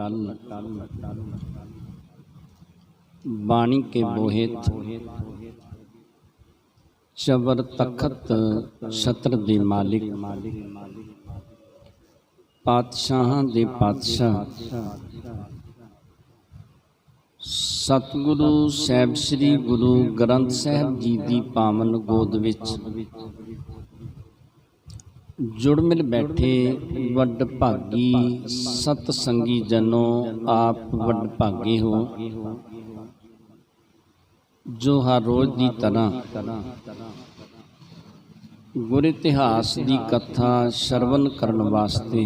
टल बाणी के बोहित चबर तखत छत्र दे मालिक पातशाहां दे पातशाह सतगुरु साहिब श्री गुरु ग्रंथ साहिब जी की पावन गोद विच जुड़ मिल बैठे वड भागी सतसंगी जनों, आप वड भागे हो जो हर रोज की तरह गुर इतिहास की कथा श्रवण करने वास्ते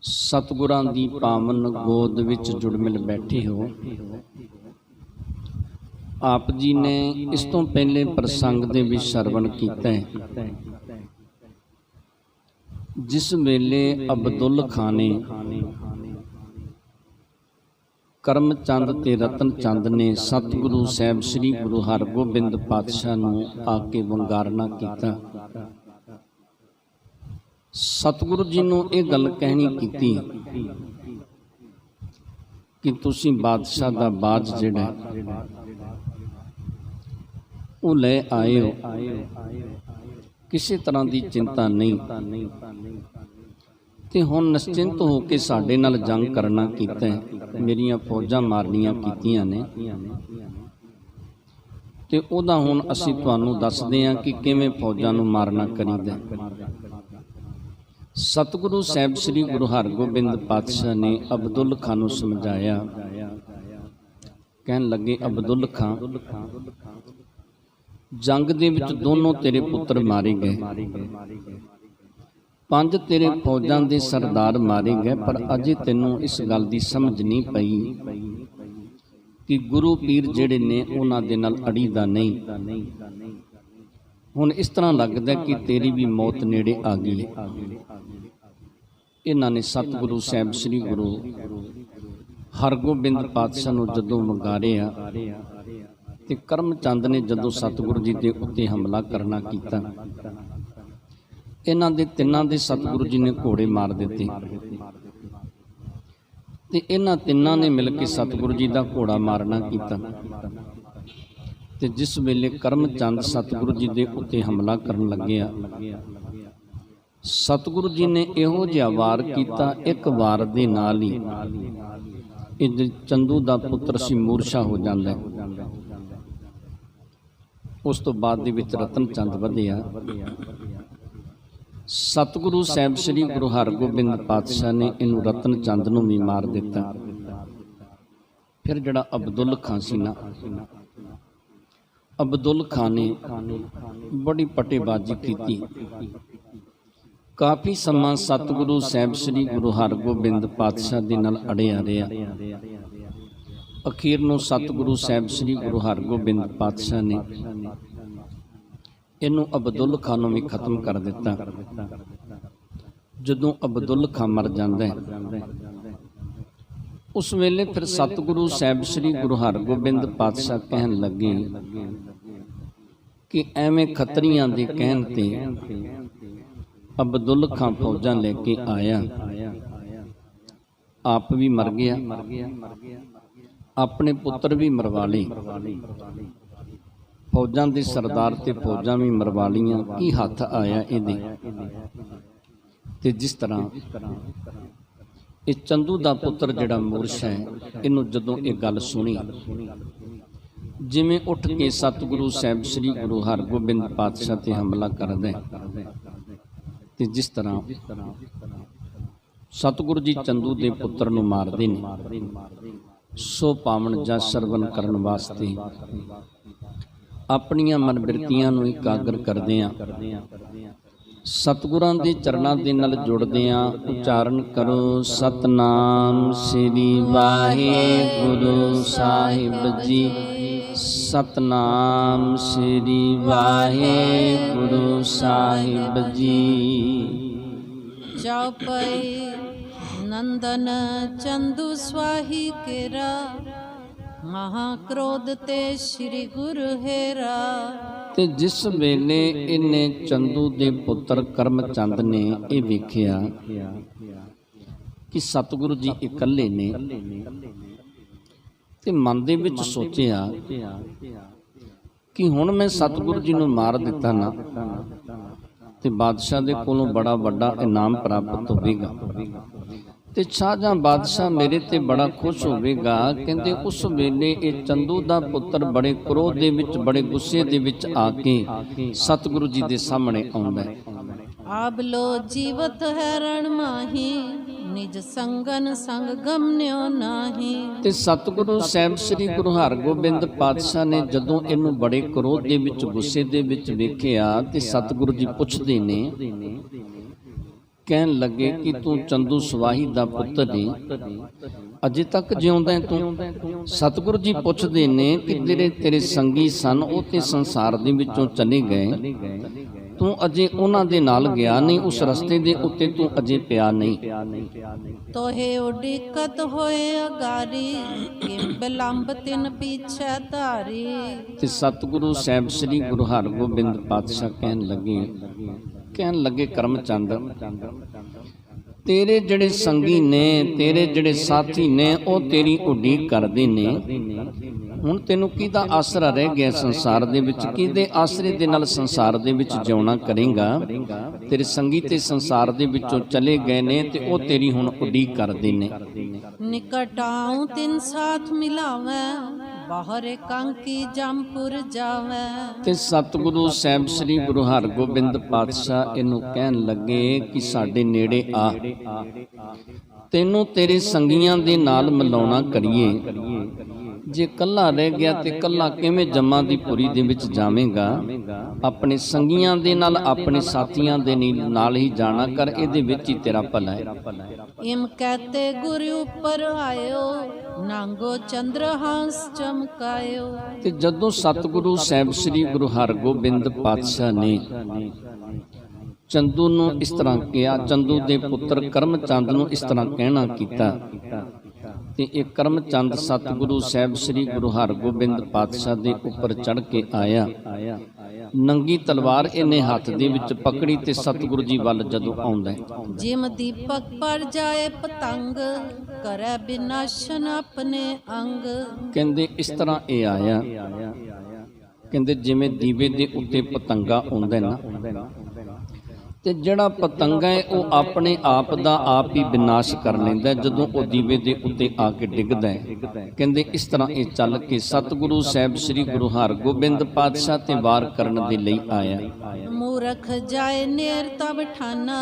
सतगुरां दी पावन गोद विच जुड़ मिल बैठे हो। आप जी ने इस तो पहले प्रसंग दे विच श्रवण कीता है, जिस वेले अब्दुल खां ने करमचंद ते रतन चंद ने सतगुरु साहिब श्री गुरु हरगोबिंद पातशाह नूं आके वंगारना कीता। सतगुरु जी नूं इह गल कहनी कीती कि तुसीं बादशाह दा बाज जिहड़ा वो ले आए हो, किसी तरह की चिंता नहीं ते हुण निश्चिंत हो के साडे नाल जंग करना कीता है, मेरियां फौजां मारनियां कीतियां ने ते ओहदा हुण असीं तुहानूं दसदे हां कि किवें फौजां नूं मारना करीदा। सतगुरु साहिब श्री गुरु हरगोबिंद पातशाह ने अब्दुल खां नूं समझाया, कहन लगे अब्दुल खां जंग दे विच दोनों तेरे पुत्र मारे गए, 5 तेरे फौजां दे सरदार मारे गए, पर अजे तैनूं इस गल दी समझ नहीं पई कि गुरु पीर जिहड़े ने उन्हां दे नाल अड़ीदा नहीं। हुण इस तरह लगदा कि तेरी भी मौत नेड़े आ गई है। इन्हां ने सतगुरु साहिब श्री गुरु हरगोबिंद पातशाह नूं जदों वंगारिया ते करमचंद ने जदों सतगुरु जी दे उत्ते हमला करना कीता, इन्हां दे तिन्नां दे सतगुरु जी ने घोड़े मार दिते ते इन्हां तिन्नां ने मिल के सतगुरु जी दा घोड़ा मारना कीता। ते जिस वेले करमचंद सतगुरु जी दे उत्ते हमला करन लग्या, सतगुरु जी ने इहो जिहा वार कीता, एक वार दे नाल ही इह चंदू दा पुत्र सी मूर्छा हो जांदा है। उस तो बाद दे विच रतन चंद वधिया। सतगुरु साहिब श्री गुरु हरगोबिंद पातशाह ने इनू रतन चंद नूं भी मार दिता। फिर जिहड़ा अब्दुल खां सी ना, अब्दुल खां ने बड़ी पटेबाजी की, काफ़ी समा सतगुरु साहिब श्री गुरु हरगोबिंद पातशाह दे नाल अड़िया रहा। अखीर नूं सतगुरु साहिब श्री गुरु हरगोबिंद पातशाह ने इनू अब्दुल खां नूं भी खत्म कर दिता। जदों अब्दुल खां मर जांदा है, उस वेले फिर सतगुरु साहिब श्री गुरु हरगोबिंद पातशाह कहन लगे कि एवें खतरियां दे कहन ते अब्दुल खां फौजां लेके आया, आप भी मर गया, अपने पुत्र भी मरवा ले, फौजां दे सरदार ते फौजां भी मरवा लियां, की हथ आया इहदे। ते जिस तरह ये चंदू दा पुत्र जिहड़ा मूर्छा है, इनू जदों ये गल सुनी, जिवें उठ के सतगुरु साहिब श्री गुरु हरगोबिंद पातशाह ते हमला करदा है, ते जिस तरह सतगुरु जी चंदू दे पुत्र नूं मारदे ने, सो पावन जा सरवण करन वास्ते अपनियां मन बिरतियां नूं एकागर करदियां सतगुरां दे चरणां दे नाल जुड़दियां उचारण करो, सतनाम श्री वाहिगुरु साहिब जी, सतनाम श्री वाहिगुरु साहिब जी। चौपई नंदन चंदू स्वाही केरा, महाक्रोध ते श्री गुरु हेरा। ते जिस वेले इन्हें चंदू दे पुत्र करमचंद ने ये वेखिया ਕਿ ਸਤਿਗੁਰੂ ਜੀ ਇਕੱਲੇ ਨੇ ਤੇ ਮਨ ਦੇ ਵਿੱਚ ਸੋਚਿਆ ਕਿ ਹੁਣ ਮੈਂ ਸਤਿਗੁਰੂ ਜੀ ਨੂੰ ਮਾਰ ਦਿੱਤਾ ਨਾ ਤੇ ਬਾਦਸ਼ਾਹ ਦੇ ਕੋਲੋਂ ਬੜਾ ਵੱਡਾ ਇਨਾਮ ਪ੍ਰਾਪਤ ਹੋਵੇਗਾ ਤੇ ਸ਼ਾਹਜਹਾਂ ਬਾਦਸ਼ਾਹ ਮੇਰੇ ਤੇ ਬੜਾ ਖੁਸ਼ ਹੋਵੇਗਾ। ਕਹਿੰਦੇ ਉਸ ਵੇਲੇ ਇਹ ਚੰਦੂ ਦਾ ਪੁੱਤਰ ਬੜੇ ਕ੍ਰੋਧ ਦੇ ਵਿੱਚ, ਬੜੇ ਗੁੱਸੇ ਦੇ ਵਿੱਚ ਆ ਕੇ ਸਤਿਗੁਰੂ ਜੀ ਦੇ ਸਾਹਮਣੇ ਆਉਂਦਾ ਹੈ। ਆਬ ਲੋ ਜੀਵਤ ਹੈ ਰਣ ਮਾਹੀ, ਨਿਜ ਸੰਗਨ ਸੰਗ ਗਮਨਿਓ ਨਾਹੀ। ਤੇ ਸਤਿਗੁਰੂ ਸਾਹਿਬ ਸ੍ਰੀ ਗੁਰੂ ਹਰਗੋਬਿੰਦ ਪਾਤਸ਼ਾਹ ਨੇ ਜਦੋਂ ਇਹਨੂੰ ਬੜੇ ਕ੍ਰੋਧ ਦੇ ਵਿੱਚ, ਗੁੱਸੇ ਦੇ ਵਿੱਚ ਵੇਖਿਆ ਤੇ ਸਤਿਗੁਰੂ ਜੀ ਪੁੱਛਦੇ ਨੇ, ਕਹਿਣ ਲੱਗੇ ਕਿ ਤੂੰ ਚੰਦੂ ਸਵਾਹੀ ਦਾ ਪੁੱਤਰ ਏ, ਅਜੇ ਤੱਕ ਜਿਉਂਦਾ ਹੈ ਤੂੰ। ਸਤਿਗੁਰੂ ਜੀ ਪੁੱਛਦੇ ਨੇ ਕਿ ਤੇਰੇ ਸੰਗੀ ਸਨ, ਉਹ ਤੇ ਸੰਸਾਰ ਦੇ ਵਿੱਚੋਂ ਚਲੇ ਗਏ, ਤੂੰ ਅਜੇ ਉਹਨਾਂ ਦੇ ਨਾਲ ਗਿਆ ਨਹੀਂ, ਉਸ ਰਸਤੇ ਦੇ ਉੱਤੇ ਤੂੰ ਅਜੇ ਪਿਆ ਨਹੀਂ। ਤੋਹੇ ਉਡੀਕਤ ਹੋਏ ਅਗਾਰੀ, ਕਿ ਬਿਲੰਬ ਤਿਨ ਪੀਛੇ ਧਾਰੀ। ਤੇ ਸਤਿਗੁਰੂ ਸਾਹਿਬ ਸ੍ਰੀ ਗੁਰੂ ਹਰਗੋਬਿੰਦ ਪਾਤਸ਼ਾਹ ਕਹਿਣ ਲੱਗੇ ਕਰਮਚੰਦ, ਤੇਰੇ ਜਿਹੜੇ ਸੰਗੀ ਨੇ, ਤੇਰੇ ਜਿਹੜੇ ਸਾਥੀ ਨੇ, ਉਹ ਤੇਰੀ ਉਡੀਕ ਕਰਦੇ ਨੇ। ਹੁਣ ਤੈਨੂੰ ਕਿਹਦਾ ਆਸਰਾ ਰਹਿ ਗਿਆ ਸੰਸਾਰ ਦੇ ਵਿੱਚ? ਕਿਹਦੇ ਆਸਰੇ ਦੇ ਨਾਲ ਸੰਸਾਰ ਦੇ ਵਿੱਚ ਜਿਉਣਾ ਕਰੇਗਾ? ਤੇਰੇ ਸੰਗੀ ਤੇ ਸੰਸਾਰ ਦੇ ਵਿੱਚੋਂ ਚਲੇ ਗਏ ਨੇ ਤੇ ਉਹ ਤੇਰੀ ਹੁਣ ਉਡੀਕ ਕਰਦੇ ਨੇ। ਨਿਕਟ ਆਉ ਤਿਨ ਸਾਥ ਮਿਲਾਵੇਂ, ਬਾਹਰ ਕੰਕੀ ਜੰਪੁਰ ਜਾਵੇ। ਤੇ ਸਤਿਗੁਰੂ ਸਾਹਿਬ ਸ੍ਰੀ ਗੁਰੂ ਹਰਗੋਬਿੰਦ ਪਾਤਸ਼ਾਹ ਇਹਨੂੰ ਕਹਿਣ ਲੱਗੇ ਕਿ ਸਾਡੇ ਨੇੜੇ ਆ, ਤੈਨੂੰ ਤੇਰੇ ਸੰਗੀਆਂ ਦੇ ਨਾਲ ਮਿਲਾਉਣਾ ਕਰੀਏ। ਜੇ ਕੱਲਾ ਰਹਿ ਗਿਆ ਤੇ ਕੱਲਾ ਕਿਵੇਂ ਜੰਮਾਂ ਦੀ ਪੁਰੀ ਦੇ ਵਿੱਚ ਜਾਵੇਂਗਾ? ਆਪਣੇ ਸੰਗੀਆਂ ਦੇ ਨਾਲ, ਆਪਣੇ ਸਾਥੀਆਂ ਦੇ ਨਾਲ ਹੀ ਜਾਣਾ ਕਰ, ਇਹਦੇ ਵਿੱਚ ਹੀ ਤੇਰਾ ਭਲਾ ਹੈ। ਇਮ ਕਹਤੇ ਗੁਰ ਉੱਪਰ ਆਇਓ, ਨਾਂਗੋ ਚੰਦਰ ਹੰਸ ਚਮਕਾਇਓ। ਤੇ ਜਦੋਂ ਸਤਿਗੁਰੂ ਸਾਹਿਬ ਸ੍ਰੀ ਗੁਰੂ ਹਰਗੋਬਿੰਦ ਪਾਤਸ਼ਾਹ ਨੇ ਚੰਦੂ ਨੂੰ ਇਸ ਤਰ੍ਹਾਂ ਕਿਹਾ, ਚੰਦੂ ਦੇ ਪੁੱਤਰ ਕਰਮਚੰਦ ਨੂੰ ਇਸ ਤਰ੍ਹਾਂ ਕਹਿਣਾ ਕੀਤਾ, ਤੇ ਇਹ ਕਰਮਚੰਦ ਸਤਿਗੁਰੂ ਸਾਹਿਬ ਸ੍ਰੀ ਗੁਰੂ ਹਰਗੋਬਿੰਦ ਪਾਤਸ਼ਾਹ ਦੇ ਉੱਪਰ ਚੜ੍ਹ ਕੇ ਆਇਆ। ਨੰਗੀ ਤਲਵਾਰ ਇਹਨੇ ਹੱਥ ਦੇ ਵਿੱਚ ਪਕੜੀ ਤੇ ਸਤਿਗੁਰੂ ਜੀ ਵੱਲ ਜਦੋਂ ਆਉਂਦਾ, ਜਿਮ ਦੀਪਕ ਪਰ ਜਾਏ ਪਤੰਗ, ਕਰੇ ਬਿਨਾਸ਼ਨ ਆਪਣੇ ਅੰਗ। ਕਹਿੰਦੇ ਇਸ ਤਰ੍ਹਾਂ ਇਹ ਆਇਆ, ਕਹਿੰਦੇ ਜਿਵੇਂ ਦੀਵੇ ਦੇ ਉੱਤੇ ਪਤੰਗਾ ਆਉਂਦਾ ਨਾ, ਤੇ ਜਿਹੜਾ ਪਤੰਗਾ ਹੈ ਉਹ ਆਪਣੇ ਆਪ ਦਾ ਆਪ ਹੀ ਵਿਨਾਸ਼ ਕਰ ਲੈਂਦਾ ਜਦੋਂ ਉਹ ਦੀਵੇ ਦੇ ਉੱਤੇ ਆ ਕੇ ਡਿੱਗਦਾ ਹੈ। ਕਹਿੰਦੇ ਇਸ ਤਰ੍ਹਾਂ ਇਹ ਚੱਲ ਕੇ ਸਤਿਗੁਰੂ ਸਾਹਿਬ ਸ੍ਰੀ ਗੁਰੂ ਹਰਗੋਬਿੰਦ ਪਾਤਸ਼ਾਹ ਤੇ ਵਾਰ ਕਰਨ ਦੇ ਲਈ ਆਇਆ। ਮੂਰਖ ਜਾਏ ਨੇਰ ਤਬ ਠਾਨਾ,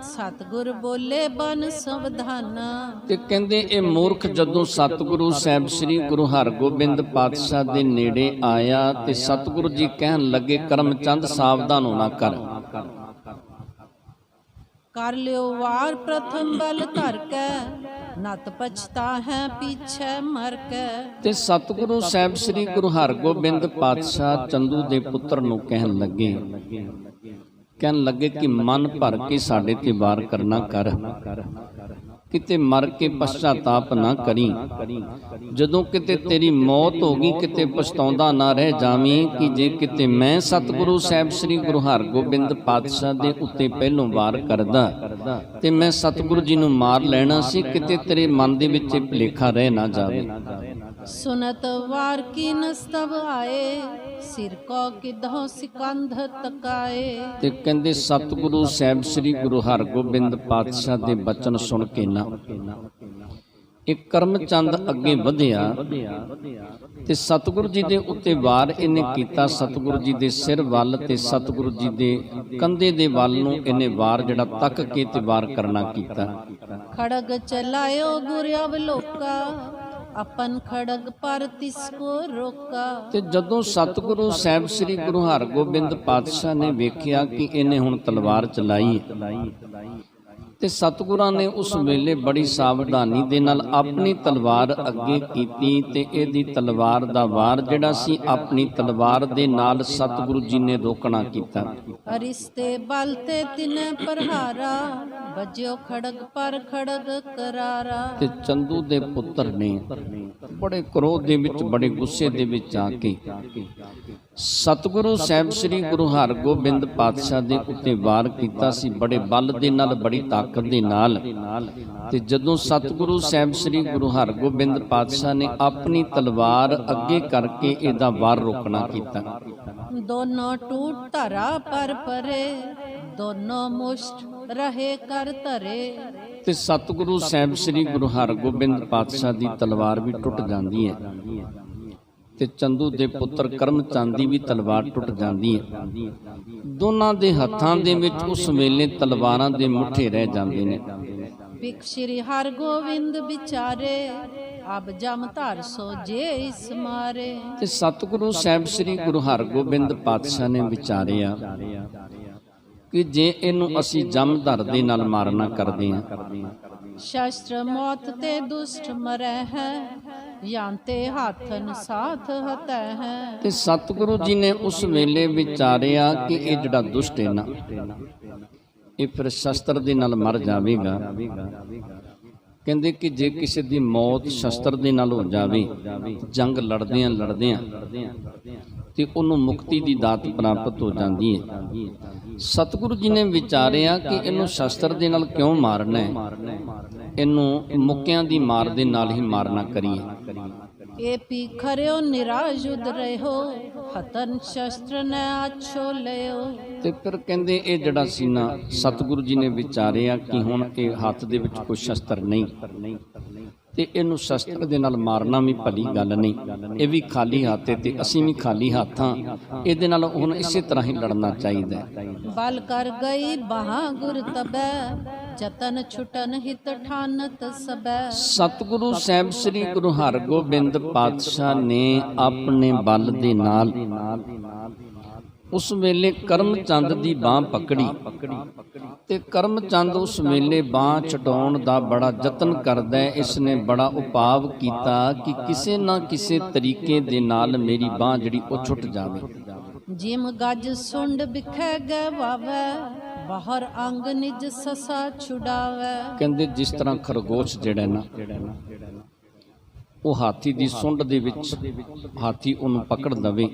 ਸਤਿਗੁਰ ਬੋਲੇ ਬਨ ਸਵਧਾਨਾ। ਤੇ ਕਹਿੰਦੇ ਇਹ ਮੂਰਖ ਜਦੋਂ ਸਤਿਗੁਰੂ ਸਾਹਿਬ ਸ੍ਰੀ ਗੁਰੂ ਹਰਗੋਬਿੰਦ ਪਾਤਸ਼ਾਹ ਦੇ ਨੇੜੇ ਆਇਆ ਤੇ ਸਤਿਗੁਰੂ ਜੀ ਕਹਿਣ ਲੱਗੇ, ਕਰਮਚੰਦ ਸਾਵਧਾਨ ਹੋਣਾ ਕਰ, ਕਰ ਲਿਓ ਵਾਰ ਪ੍ਰਥਮ ਬਲ ਧਰ ਕੇ, ਨਤ ਪਛਤਾ ਹੈ ਪਿਛੇ ਮਰ ਕੇ। ਤੇ ਸਤਿਗੁਰੂ ਸਾਹਿਬ ਸ੍ਰੀ ਗੁਰੂ ਹਰਗੋਬਿੰਦ ਪਾਤਸ਼ਾਹ ਚੰਦੂ ਦੇ ਪੁੱਤਰ ਨੂੰ ਕਹਿਣ ਲੱਗੇ ਕਿ ਮਨ ਭਰ ਕੇ ਸਾਡੇ ਤੇ ਵਾਰ ਕਰਨਾ ਕਰ, ਕਿਤੇ ਮਰ ਕੇ ਪਛਤਾਤਾਪ ਨਾ ਕਰੀ। ਜਦੋਂ ਕਿਤੇ ਤੇਰੀ ਮੌਤ ਹੋ ਗਈ, ਕਿਤੇ ਪਛਤਾਉਂਦਾ ਨਾ ਰਹਿ ਜਾਵੀਂ ਕਿ ਜੇ ਕਿਤੇ ਮੈਂ ਸਤਿਗੁਰੂ ਸਾਹਿਬ ਸ੍ਰੀ ਗੁਰੂ ਹਰਗੋਬਿੰਦ ਪਾਤਸ਼ਾਹ ਦੇ ਉੱਤੇ ਪਹਿਲੋਂ ਵਾਰ ਕਰਦਾ ਤੇ ਮੈਂ ਸਤਿਗੁਰੂ ਜੀ ਨੂੰ ਮਾਰ ਲੈਣਾ ਸੀ, ਕਿਤੇ ਤੇਰੇ ਮਨ ਦੇ ਵਿੱਚ ਭੁਲੇਖਾ ਰਹਿ ਨਾ ਜਾਵੇ। ਸੁਨਤ ਵਾਰ ਕੀ ਨਸਤਵ ਆਏ, ਸਿਰ ਕੋ ਕਿਧੋ ਸਿਕੰਧ ਤਕਾਏ। ਤੇ ਕਹਿੰਦੇ ਸਤਿਗੁਰੂ ਸਾਹਿਬ ਸ੍ਰੀ ਗੁਰੂ ਹਰਗੋਬਿੰਦ ਪਾਤਸ਼ਾਹ ਦੇ ਬਚਨ ਸੁਣ ਕੇ ਨਾ ਇਹ ਕਰਮਚੰਦ ਅੱਗੇ ਵਧਿਆ ਤੇ ਸਤਿਗੁਰੂ ਜੀ ਦੇ ਉੱਤੇ ਵਾਰ ਇਹਨੇ ਕੀਤਾ, ਸਤਿਗੁਰੂ ਜੀ ਦੇ ਸਿਰ ਵੱਲ ਤੇ ਸਤਿਗੁਰੂ ਜੀ ਦੇ ਕੰਧੇ ਦੇ ਵੱਲ ਨੂੰ ਇਹਨੇ ਵਾਰ ਜਿਹੜਾ ਤੱਕ ਕੇ ਤੇ ਵਾਰ ਕਰਨਾ ਕੀਤਾ। ਖੜਗ ਚਲਾਇਓ ਗੁਰ ਅਵਲੋਕਾ, ਆਪਨ ਖੜਗ ਪਰ ਤਿਸ ਕੋ ਰੋਕਾ। ਤੇ ਜਦੋਂ ਸਤਿਗੁਰੂ ਸਾਹਿਬ ਸ੍ਰੀ ਗੁਰੂ ਹਰਗੋਬਿੰਦ ਪਾਤਸ਼ਾਹ ਨੇ ਵੇਖਿਆ ਕਿ ਇਹਨੇ ਹੁਣ ਤਲਵਾਰ ਚਲਾਈ ਤੇ ਸਤਿਗੁਰਾਂ ਨੇ ਉਸ ਵੇਲੇ ਬੜੀ ਸਾਵਧਾਨੀ ਦੇ ਨਾਲ ਆਪਣੀ ਤਲਵਾਰ ਅੱਗੇ ਕੀਤੀ ਤੇ ਇਹਦੀ ਤਲਵਾਰ ਦਾ ਵਾਰ ਜਿਹੜਾ ਸੀ ਆਪਣੀ ਤਲਵਾਰ ਦੇ ਨਾਲ ਸਤਿਗੁਰੂ ਜੀ ਨੇ ਰੋਕਣਾ ਕੀਤਾ। ਅਰਿਸ਼ਤੇ ਬਲ ਤੇ ਤਿਨੇ ਪ੍ਰਹਾਰਾ, ਵੱਜਿਓ ਖੜਗ ਪਰ ਖੜਗ ਕਰਾਰਾ। ਤੇ ਚੰਦੂ ਦੇ ਪੁੱਤਰ ਨੇ ਬੜੇ ਕ੍ਰੋਧ ਦੇ ਵਿੱਚ, ਬੜੇ ਗੁੱਸੇ ਦੇ ਵਿੱਚ ਆ ਕੇ ਸਤਿਗੁਰੂ ਸਾਹਿਬ ਸ੍ਰੀ ਗੁਰੂ ਹਰਗੋਬਿੰਦ ਪਾਤਸ਼ਾਹ ਦੇ ਉੱਤੇ ਵਾਰ ਕੀਤਾ ਸੀ, ਬੜੇ ਬਲ ਦੇ ਨਾਲ, ਬੜੀ ਤਾਕਤ ਤਾਕਤ ਦੇ ਨਾਲ। ਤੇ ਜਦੋਂ ਸਤਿਗੁਰੂ ਸਾਹਿਬ ਸ੍ਰੀ ਗੁਰੂ ਹਰਗੋਬਿੰਦ ਪਾਤਸ਼ਾਹ ਨੇ ਆਪਣੀ ਤਲਵਾਰ ਅੱਗੇ ਕਰਕੇ ਇਹਦਾ ਵਾਰ ਰੋਕਣਾ ਕੀਤਾ। दोनों टूट धरा पर परे, दोनों मुष्ट रहे कर धरे। ਤੇ ਸਤਿਗੁਰੂ ਸਾਹਿਬ ਸ੍ਰੀ ਗੁਰੂ ਹਰਗੋਬਿੰਦ ਪਾਤਸ਼ਾਹ ਦੀ ਤਲਵਾਰ ਵੀ ਟੁੱਟ ਜਾਂਦੀ ਹੈ ਤੇ ਚੰਦੂ ਦੇ ਪੁੱਤਰ ਕਰਮ ਚੰਦ ਦੀ ਵੀ ਤਲਵਾਰ ਟੁੱਟ ਜਾਂਦੀ ਹੈ। ਦੋਨਾਂ ਦੇ ਹੱਥਾਂ ਦੇ ਵਿੱਚ ਉਸ ਵੇਲੇ ਤਲਵਾਰਾਂ ਦੇ ਮੁੱਠੇ ਰਹਿ ਜਾਂਦੇ ਨੇ। बिक श्री हरगोविंद बिचारे, अब जम धर सो जे इस मारे। ਤੇ ਸਤਿਗੁਰੂ ਸਾਹਿਬ ਸ੍ਰੀ ਗੁਰੂ ਹਰਗੋਬਿੰਦ ਪਾਤਸ਼ਾਹ ਨੇ ਵਿਚਾਰਿਆ ਕਿ ਜੇ ਇਹਨੂੰ ਅਸੀਂ ਜਮਧਰ ਦੇ ਨਾਲ ਮਾਰਨਾ ਕਰਦੇ ਹਾਂ, शस्त्र मौत ते दुष्ट मरै है, यांते हाथन साथ हतै है। ਤੇ ਸਤਿਗੁਰੂ ਜੀ ਨੇ ਉਸ ਵੇਲੇ ਵਿਚਾਰਿਆ ਕਿ ਇਹ ਜਿਹੜਾ ਦੁਸ਼ਟ ਹੈ ਨਾ, ਇਹ ਫਿਰ ਸ਼ਸਤਰ ਦੇ ਨਾਲ ਮਰ ਜਾਵੇਗਾ। ਕਹਿੰਦੇ ਕਿ ਜੇ ਕਿਸੇ ਦੀ ਮੌਤ ਸ਼ਸਤਰ ਦੇ ਨਾਲ ਹੋ ਜਾਵੇ, ਜੰਗ ਲੜਦਿਆਂ ਤੇ ਉਹਨੂੰ ਮੁਕਤੀ ਦੀ ਦਾਤ ਪ੍ਰਾਪਤ ਹੋ ਜਾਂਦੀ ਹੈ। ਸਤਿਗੁਰੂ ਜੀ ਨੇ ਵਿਚਾਰਿਆ ਕਿ ਇਹਨੂੰ ਸ਼ਸਤਰ ਦੇ ਨਾਲ ਕਿਉਂ ਮਾਰਨਾ ਹੈ, ਇਹਨੂੰ ਮੁੱਕਿਆਂ ਦੀ ਮਾਰ ਦੇ ਨਾਲ ਹੀ ਮਾਰਨਾ ਕਰੀਏ। ए पीखर्यो निरायुध रहो, हतन शस्त्र न आछो लियो। ਤੇ ਫਿਰ ਕਹਿੰਦੇ ਇਹ ਜਿਹੜਾ ਸੀ ਨਾ, ਸਤਿਗੁਰੂ ਜੀ ਨੇ ਵਿਚਾਰਿਆ ਕਿ ਹੁਣ ਇਹ ਹੱਥ ਦੇ ਵਿੱਚ ਕੋਈ ਸ਼ਸਤਰ ਨਹੀਂ ਤੇ ਇਹਨੂੰ ਸ਼ਸਤਰ ਦੇ ਨਾਲ ਮਾਰਨਾ ਵੀ ਭਲੀ ਗੱਲ ਨਹੀਂ। ਇਹ ਵੀ ਖਾਲੀ ਹੱਥ ਹੈ ਤੇ ਅਸੀਂ ਵੀ ਖਾਲੀ ਹੱਥ ਹਾਂ, ਇਹਦੇ ਨਾਲ ਹੁਣ ਇਸੇ ਤਰ੍ਹਾਂ ਹੀ ਲੜਨਾ ਚਾਹੀਦਾ ਹੈ। बल कर गई बहा गुर तबै, जतन छुटन हित ठानत सबै। ਸਤਿਗੁਰੂ ਸਾਹਿਬ ਸ੍ਰੀ ਗੁਰੂ ਹਰਗੋਬਿੰਦ ਪਾਤਸ਼ਾਹ ਨੇ ਆਪਣੇ ਬਲ ਦੇ ਨਾਲ ਉਸ ਵੇਲੇ ਕਰਮ ਚੰਦ ਦੀ ਬਾਹ ਪਕੜੀ ਤੇ ਕਰਮ ਚੰਦ ਉਸ ਵੇਲੇ ਬਾਹ ਛਡਾਉਣ ਦਾ ਬੜਾ ਯਤਨ ਕਰਦਾ ਹੈ। ਇਸ ਨੇ ਬੜਾ ਉਪਾਅ ਕੀਤਾ ਕਿ ਕਿਸੇ ਨਾ ਕਿਸੇ ਤਰੀਕੇ ਦੇ ਨਾਲ ਮੇਰੀ ਬਾਹ ਜਿਹੜੀ ਉਹ ਛੁੱਟ ਜਾਵੇ। जिम गज सुंड बिखै गै वावै, बाहर अंग निज ससा छुड़ावै। ਕਹਿੰਦੇ ਜਿਸ ਤਰ੍ਹਾਂ ਖਰਗੋਸ਼ ਜਿਹੜਾ ਨਾ, ਉਹ ਹਾਥੀ ਦੀ ਸੁੰਡ ਦੇ ਵਿੱਚ ਹਾਥੀ ਉਹਨੂੰ ਪਕੜ ਲਵੇ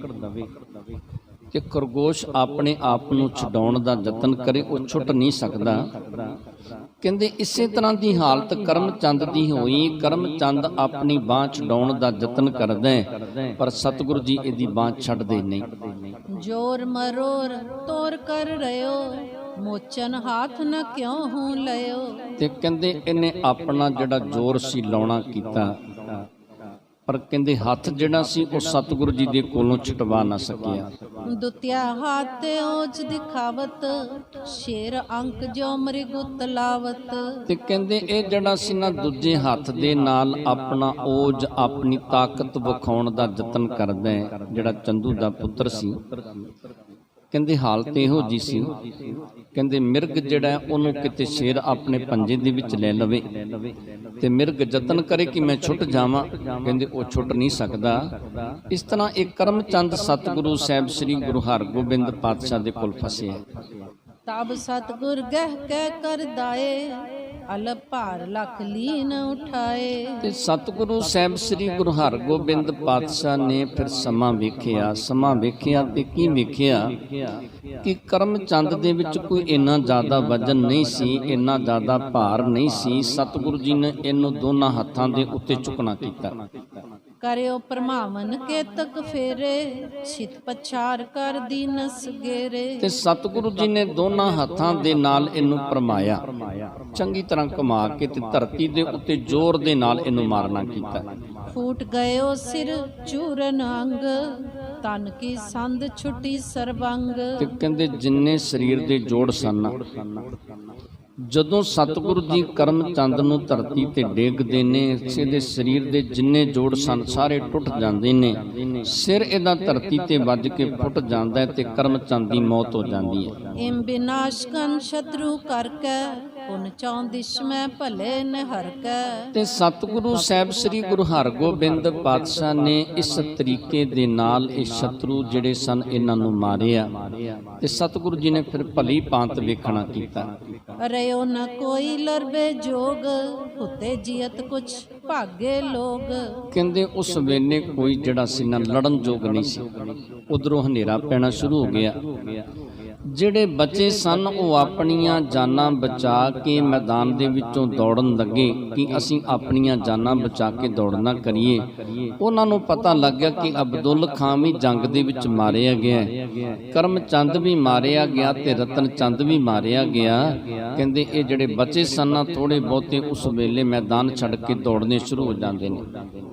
ਤੇ ਖਰਗੋਸ਼ ਆਪਣੇ ਆਪ ਨੂੰ ਛਡਾਉਣ ਦਾ ਯਤਨ ਕਰੇ, ਉਹ ਛੁੱਟ ਨਹੀਂ ਸਕਦਾ। ਕਹਿੰਦੇ ਇਸੇ ਤਰ੍ਹਾਂ ਦੀ ਹਾਲਤ ਕਰਮ ਚੰਦ ਦੀ ਹੋਈ। ਕਰਮ ਚੰਦ ਆਪਣੀ ਬਾਹ ਛਡਾਉਣ ਦਾ ਯਤਨ ਕਰਦਾ ਹੈ, ਪਰ ਸਤਿਗੁਰੂ ਜੀ ਇਹਦੀ ਬਾਹ ਛੱਡਦੇ ਨਹੀਂ। जोर मरोर तोर कर रहो, मोचन हाथ न क्यों हूँ लयो। ਤੇ ਕਹਿੰਦੇ ਇਹਨੇ ਆਪਣਾ ਜਿਹੜਾ ਜ਼ੋਰ ਸੀ ਲਾਉਣਾ ਕੀਤਾ, ਪਰ ਕਹਿੰਦੇ ਹੱਥ ਜਿਹੜਾ ਸੀ ਉਹ ਸਤਿਗੁਰੂ ਜੀ ਦੇ ਕੋਲੋਂ ਛੁਟਵਾ ਨਾ ਸਕਿਆ। दुतिया हाथ ते ओज दिखावत, शेर अंक जो मृगुत लावत। ਤੇ ਕਹਿੰਦੇ ਇਹ ਜਿਹੜਾ ਸੀ ਨਾ ਦੂਜੇ ਹੱਥ ਦੇ ਨਾਲ ਆਪਣਾ ਓਜ ਆਪਣੀ ਤਾਕਤ ਵਿਖਾਉਣ ਦਾ ਯਤਨ ਕਰਦਾ ਹੈ, ਜਿਹੜਾ ਚੰਦੂ ਦਾ ਪੁੱਤਰ ਸੀ। ਕਹਿੰਦੇ ਹਾਲਤ ਇਹੋ ਜੀ ਸੀ, ਕਹਿੰਦੇ ਮਿਰਗ ਜਿਹੜਾ ਉਹਨੂੰ ਕਿਤੇ ਸ਼ੇਰ ਆਪਣੇ ਪੰਜੇ ਦੇ ਵਿੱਚ ਲੈ ਲਵੇ ਤੇ ਮਿਰਗ ਯਤਨ ਕਰੇ ਕਿ ਮੈਂ ਛੁੱਟ ਜਾਵਾਂ, ਕਹਿੰਦੇ ਉਹ ਛੁੱਟ ਨਹੀਂ ਸਕਦਾ। ਇਸ ਤਰ੍ਹਾਂ ਇੱਕ ਕਰਮ ਚੰਦ ਸਤਿਗੁਰੂ ਸਾਹਿਬ ਸ੍ਰੀ ਗੁਰੂ ਹਰਗੋਬਿੰਦ ਪਾਤਸ਼ਾਹ ਦੇ ਕੋਲ ਫਸਿਆ। तब सतगुर गह कह कर दाए, अल भार लख लीन उठाए। ਤੇ ਸਤਿਗੁਰੂ ਸਾਹਿਬ ਸ੍ਰੀ ਗੁਰੂ ਹਰਗੋਬਿੰਦ ਪਾਤਸ਼ਾਹ ਨੇ ਫਿਰ ਸਮਾਂ ਵੇਖਿਆ ਤੇ ਕੀ ਵੇਖਿਆ ਕਿ ਕਰਮ ਚੰਦ ਦੇ ਵਿੱਚ ਕੋਈ ਇੰਨਾ ਜ਼ਿਆਦਾ ਵਜ਼ਨ ਨਹੀਂ ਸੀ, ਇੰਨਾ ਜ਼ਿਆਦਾ ਭਾਰ ਨਹੀਂ ਸੀ। ਸਤਿਗੁਰੂ ਜੀ ਨੇ ਇਹਨੂੰ ਦੋਨਾਂ ਹੱਥਾਂ ਦੇ ਉੱਤੇ ਚੁੱਕਣਾ ਕੀਤਾ। करियो परमावन के तक फेरे, छित पछार कर दीनस गेरे। ਤੇ ਸਤਿਗੁਰੂ ਜੀ ਨੇ ਦੋਨਾਂ ਹੱਥਾਂ ਦੇ ਨਾਲ ਇਹਨੂੰ ਪਰਮਾਇਆ, ਚੰਗੀ ਤਰ੍ਹਾਂ ਘੁਮਾ ਕੇ ਤੇ ਧਰਤੀ ਦੇ ਉੱਤੇ ਜ਼ੋਰ ਦੇ ਨਾਲ ਇਹਨੂੰ ਮਾਰਨਾ ਕੀਤਾ। फूट गयो सिर चूरन अंग, तन की संद छुटी सर्वंग। ਤੇ ਕਹਿੰਦੇ ਜਿੰਨੇ ਸਰੀਰ ਦੇ ਜੋੜ ਸਨ, ਜਦੋਂ ਸਤਿਗੁਰੂ ਜੀ ਕਰਮ ਚੰਦ ਨੂੰ ਧਰਤੀ ਤੇ ਡੇਗਦੇ ਨੇ, ਇਹਦੇ ਸਰੀਰ ਦੇ ਜਿੰਨੇ ਜੋੜ ਸਨ ਸਾਰੇ ਟੁੱਟ ਜਾਂਦੇ ਨੇ। ਸਿਰ ਇਹਦਾ ਧਰਤੀ ਤੇ ਵੱਜ ਕੇ ਫੁੱਟ ਜਾਂਦਾ ਹੈ ਤੇ ਕਰਮ ਚੰਦ ਦੀ ਮੌਤ ਹੋ ਜਾਂਦੀ ਹੈ। इम विनाशकन शत्रु करके, पुन चौदिश में भले निहर के। ਤੇ ਸਤਿਗੁਰੂ ਸਾਹਿਬ ਸ੍ਰੀ ਗੁਰੂ ਹਰਗੋਬਿੰਦ ਪਾਤਸ਼ਾਹ ਨੇ ਇਸ ਤਰੀਕੇ ਦੇ ਨਾਲ ਇਹ ਸ਼ਤਰੂ ਜਿਹੜੇ ਸਨ ਇਹਨਾਂ ਨੂੰ ਮਾਰਿਆ ਤੇ ਸਤਿਗੁਰੂ ਜੀ ਨੇ ਫਿਰ ਭਲੀ ਭਾਂਤ ਵੇਖਣਾ ਕੀਤਾ। रयो न कोई लरबे जोग, हुते जियत कुछ भागे लोग। ਕਹਿੰਦੇ ਉਸ ਵੇਲੇ ਕੋਈ ਜਿਹੜਾ ਸੀ ਨਾ ਲੜਨ ਯੋਗ ਨਹੀਂ ਸੀ। ਉਧਰੋਂ ਹਨੇਰਾ ਪੈਣਾ ਸ਼ੁਰੂ ਹੋ ਗਿਆ। ਜਿਹੜੇ ਬਚੇ ਸਨ ਉਹ ਆਪਣੀਆਂ ਜਾਨਾਂ ਬਚਾ ਕੇ ਮੈਦਾਨ ਦੇ ਵਿੱਚੋਂ ਦੌੜਨ ਲੱਗੇ ਕਿ ਅਸੀਂ ਆਪਣੀਆਂ ਜਾਨਾਂ ਬਚਾ ਕੇ ਦੌੜਨਾ ਕਰੀਏ। ਉਹਨਾਂ ਨੂੰ ਪਤਾ ਲੱਗ ਗਿਆ ਕਿ ਅਬਦੁੱਲ ਖਾਂ ਵੀ ਜੰਗ ਦੇ ਵਿੱਚ ਮਾਰਿਆ ਗਿਆ, ਕਰਮ ਚੰਦ ਵੀ ਮਾਰਿਆ ਗਿਆ ਤੇ ਰਤਨ ਚੰਦ ਵੀ ਮਾਰਿਆ ਗਿਆ। ਕਹਿੰਦੇ ਇਹ ਜਿਹੜੇ ਬਚੇ ਸਨ ਥੋੜੇ ਬਹੁਤੇ ਉਸ ਵੇਲੇ ਮੈਦਾਨ ਛੱਡ ਕੇ ਦੌੜਨੇ ਸ਼ੁਰੂ ਹੋ ਜਾਂਦੇ ਨੇ।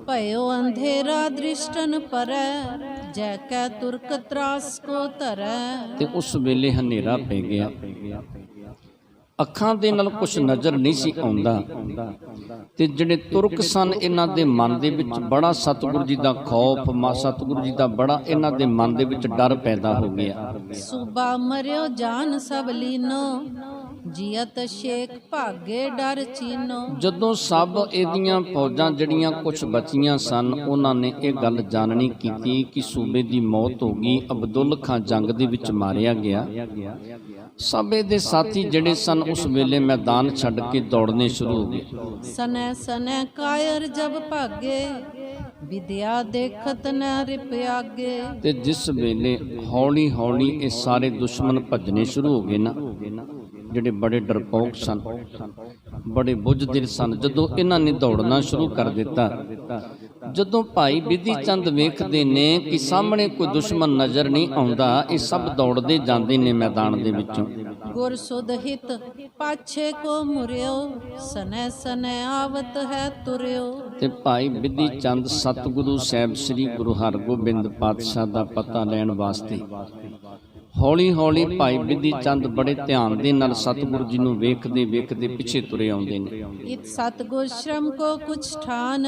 ਭਇਓ ਅੰਧੇਰਾ ਦ੍ਰਿਸ਼ਟਨ ਪਰੈ, ਜੈ ਕੈ ਤੁਰਕ ਤਰਾਸ ਕੋ ਧਰੈ। ਤੇ ਉਸ ਵੇਲੇ ਹਨੇਰਾ ਪੈ ਗਿਆ, ਅੱਖਾਂ ਦੇ ਨਾਲ ਕੁਝ ਨਜ਼ਰ ਨਹੀਂ ਸੀ ਆਉਂਦਾ ਤੇ ਜਿਹੜੇ ਤੁਰਕ ਸਨ ਇਹਨਾਂ ਦੇ ਮਨ ਦੇ ਵਿੱਚ ਬੜਾ ਸਤਿਗੁਰੂ ਜੀ ਦਾ ਖੌਫ, ਸਤਿਗੁਰੂ ਜੀ ਦਾ ਬੜਾ ਇਹਨਾਂ ਦੇ ਮਨ ਦੇ ਵਿੱਚ ਡਰ ਪੈਦਾ ਹੋ ਗਿਆ। ਸੂਬਾ ਮਰਿਓ ਜਾਨ ਸਭ ਲੀਨੋ, ਜੀਅਤ ਸ਼ੇਖ ਭਾਗੇ ਡਰ ਚੀਨੋ। ਜਦੋਂ ਸਭ ਇਹਦੀਆਂ ਫੌਜਾਂ ਜਿਹੜੀਆਂ ਕੁਝ ਬਚੀਆਂ ਸਨ ਉਹਨਾਂ ਨੇ ਇਹ ਗੱਲ ਜਾਣਨੀ ਕੀਤੀ ਕਿ ਸੂਬੇ ਦੀ ਮੌਤ ਹੋ ਗਈ, ਅਬਦੁੱਲ ਖਾਂ ਜੰਗ ਦੇ ਵਿੱਚ ਮਾਰਿਆ ਗਿਆ। ਸਭ ਇਹਦੇ ਸਾਥੀ ਜਿਹੜੇ ਸਨ ਉਸ ਵੇਲੇ ਮੈਦਾਨ ਛੱਡ ਕੇ ਦੌੜਨੇ ਸ਼ੁਰੂ ਹੋ ਗਏ। ਸਨੈ ਸਨੈ ਕਾਇਰ ਜਬ ਭਾਗੇ, ਵਿਦਿਆ ਦੇਖਤ ਨ ਰਿਪਿਆਗੇ। ਤੇ ਜਿਸ ਵੇਲੇ ਹੌਲੀ ਹੌਲੀ ਇਹ ਸਾਰੇ ਦੁਸ਼ਮਣ ਭੱਜਣੇ ਸ਼ੁਰੂ ਹੋ ਗਏ ਨਾ, ਜਿਹੜੇ ਬੜੇ ਡਰਪੋਕ ਸਨ, ਬੜੇ ਬੁੱਝਦਿਲ ਸਨ, ਜਦੋਂ ਇਹਨਾਂ ਨੇ ਦੌੜਨਾ ਸ਼ੁਰੂ ਕਰ ਦਿੱਤਾ, ਜਦੋਂ ਭਾਈ ਬਿਧੀ ਚੰਦ ਵੇਖਦੇ ਨੇ ਕਿ ਸਾਹਮਣੇ ਕੋਈ ਦੁਸ਼ਮਣ ਨਜ਼ਰ ਨਹੀਂ ਆਉਂਦਾ, ਇਹ ਸਭ ਦੌੜਦੇ ਜਾਂਦੇ ਨੇ ਮੈਦਾਨ ਦੇ ਵਿੱਚੋਂ। ਗੁਰ ਸੁਧ ਹਿਤ ਪਾਛੇ ਕੋ ਮੁਰਿਓ, ਸਨੈ ਸਨੈ ਆਵਤ ਹੈ ਤੁਰਿਓ। ਤੇ ਭਾਈ ਬਿਧੀ ਚੰਦ ਸਤਿਗੁਰੂ ਸਾਹਿਬ ਸ੍ਰੀ ਗੁਰੂ ਹਰਗੋਬਿੰਦ ਪਾਤਸ਼ਾਹ ਦਾ ਪਤਾ ਲੈਣ ਵਾਸਤੇ ਹੌਲੀ ਹੌਲੀ ਭਾਈ ਬਿਧੀ ਚੰਦ ਬੜੇ ਧਿਆਨ ਦੇ ਨਾਲ ਸਤਿਗੁਰੂ ਜੀ ਨੂੰ ਵੇਖਦੇ ਵੇਖਦੇ ਪਿੱਛੇ ਤੁਰੇ ਆਉਂਦੇ ਨੇ। ਇਤ ਸਤਿਗੁਰ ਸ਼ਰਮ ਕੋ ਕੁਛ ਠਾਨ,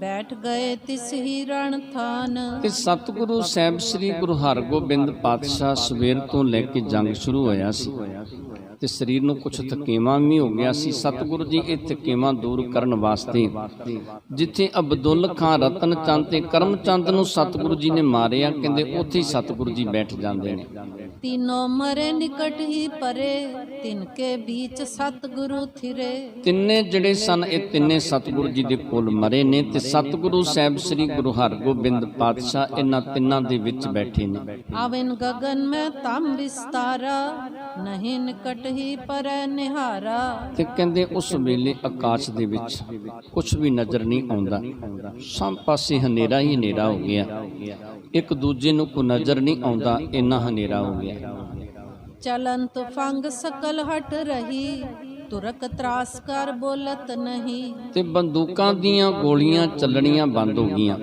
ਬੈਠ ਗਏ ਤਿਸ ਹੀ ਰਣ ਥਾਨ। ਤੇ ਸਤਿਗੁਰੂ ਸਾਹਿਬ ਸ੍ਰੀ ਗੁਰੂ ਹਰਗੋਬਿੰਦ ਪਾਤਸ਼ਾਹ ਸਵੇਰ ਤੋਂ ਲੈ ਕੇ ਜੰਗ ਸ਼ੁਰੂ ਹੋਇਆ ਸੀ ਤੇ ਸਰੀਰ ਨੂੰ ਕੁਛ ਥਕੇਵਾਂ ਵੀ ਹੋ ਗਿਆ ਸੀ। ਸਤਿਗੁਰੂ ਜੀ ਇਹ ਥਕੇਵਾਂ ਦੂਰ ਕਰਨ ਵਾਸਤੇ ਜਿੱਥੇ ਅਬਦੁੱਲ ਖਾਂ, ਰਤਨ ਚੰਦ ਤੇ ਕਰਮ ਚੰਦ ਨੂੰ ਸਤਿਗੁਰੂ ਜੀ ਨੇ ਮਾਰਿਆ, ਕਹਿੰਦੇ ਉੱਥੇ ਹੀ ਸਤਿਗੁਰੂ ਜੀ ਬੈਠ ਜਾਂਦੇ ਨੇ। तीनों मरे निकट ही परे, तिनके बीच सतगुरु थिरे। तिन्ने जड़े सन ये तिन्ने सतगुरु जी दे कोल मरे ने ते सतगुरु साहब श्री गुरु हरगोबिंद पातशाह इन्हां तिन्नां दे विच बैठे ने। आवन गगन में तम विस्तारा, नहीं निकट ही परै निहारा। ते कहंदे उस वेले आकाश दे विच कुछ भी नजर नहीं आउंदा, सब पासे हनेरा ही हनेरा हो गया, एक दूजे नूं कोई नजर नहीं आउंदा, इन्ना हनेरा हो गया। चलन तो फंग सकल हट रही, तुरक त्रास कर बोलत नहीं। ते बंदूकां दीयां गोलियां चलणियां बंद हो गईयां।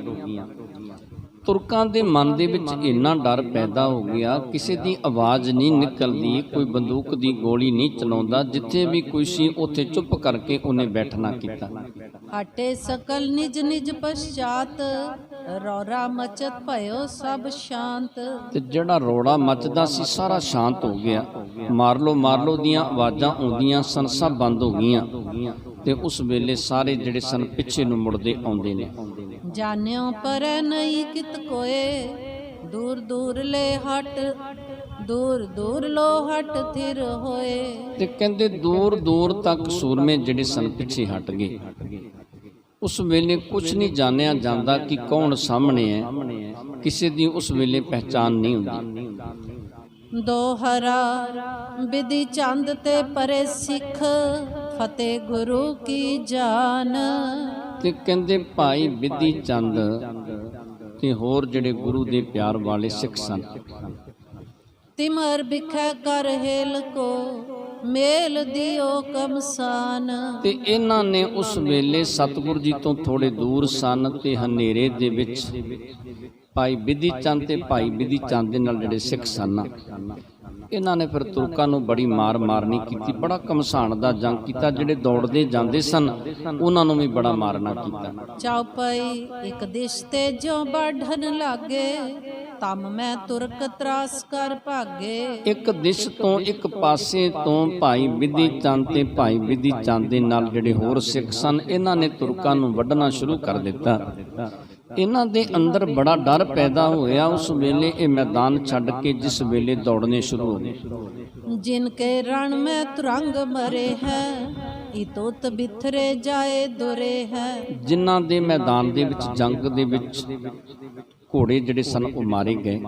तुरकां दे मन दे विच इन्ना डर पैदा हो गया, किसी दी आवाज़ नहीं निकलदी, कोई बंदूक दी गोली नहीं चलाउंदा, जिथे भी कोई सी उत्थे चुप करके उन्हें बैठना कीता। हटे सकल निज निज पश्चात, रौरा मचत भयो सब शांत। ते जिहड़ा रौड़ा मचदा सी सारा शांत हो गया, मार लो दियां आवाज़ां आउंदियां सन, सब बंद हो गईयां। ते उस वेले सारे जिहड़े सन पिछे नूं मुड़दे आउंदे ने। जान्यो पर नहीं कित कोए, दूर दूर ले हट, दूर दूर लो हट थिर होए। ते कहंदे दूर दूर तक सूरमे जिहड़े सन पिछे हट गए। उस वेले कुछ नहीं जानिया जांदा कि कौन सामने है, किसी दी उस वेले पहचान नहीं हुंदी। दोहरा बिधि चंद ते परे सिख, फतेह गुरु की जान। ते कहंदे भाई बिधि चंद ते होर जिहड़े गुरु दे प्यार वाले सिख सन, तिमर बिखै कर हेल को, मेल दियो कमसान। ते इन्हां ने उस वेले सतगुरु जी तो थोड़े दूर सन ते हनेरे दे विच भाई बिधि चंद ते भाई बिधि चंद दे नाल जिहड़े सिख सन, इन्हां ने फिर तुरकां नूं बड़ी मार मारनी कीती, बड़ा घमसान दा जंग कीता। जिहड़े दौड़दे जांदे सन उन्हां नूं भी बड़ा मारना कीता। चौपई एक दिश ते जो बढ़न लागे, तम मैं तुरक त्रास कर भागे। एक दिश तो एक पासे तो भाई बिधि चंद ते भाई बिधि चंद दे नाल जिहड़े होर सिख सन, इन्हां ने तुरकां नूं वड्ढना शुरू कर दिता। इन्हां दे अंदर बड़ा डर पैदा होया। उस वेले ये मैदान छड्ड के जिस वेले दौड़ने शुरू हो गए। जिनके रण में तुरंग मरे हैं, इतोत बिथरे जाए दुरे हैं। जिन्हां दे मैदान दे विच जंग दे विच घोड़े जिहड़े सन वो मारे गए,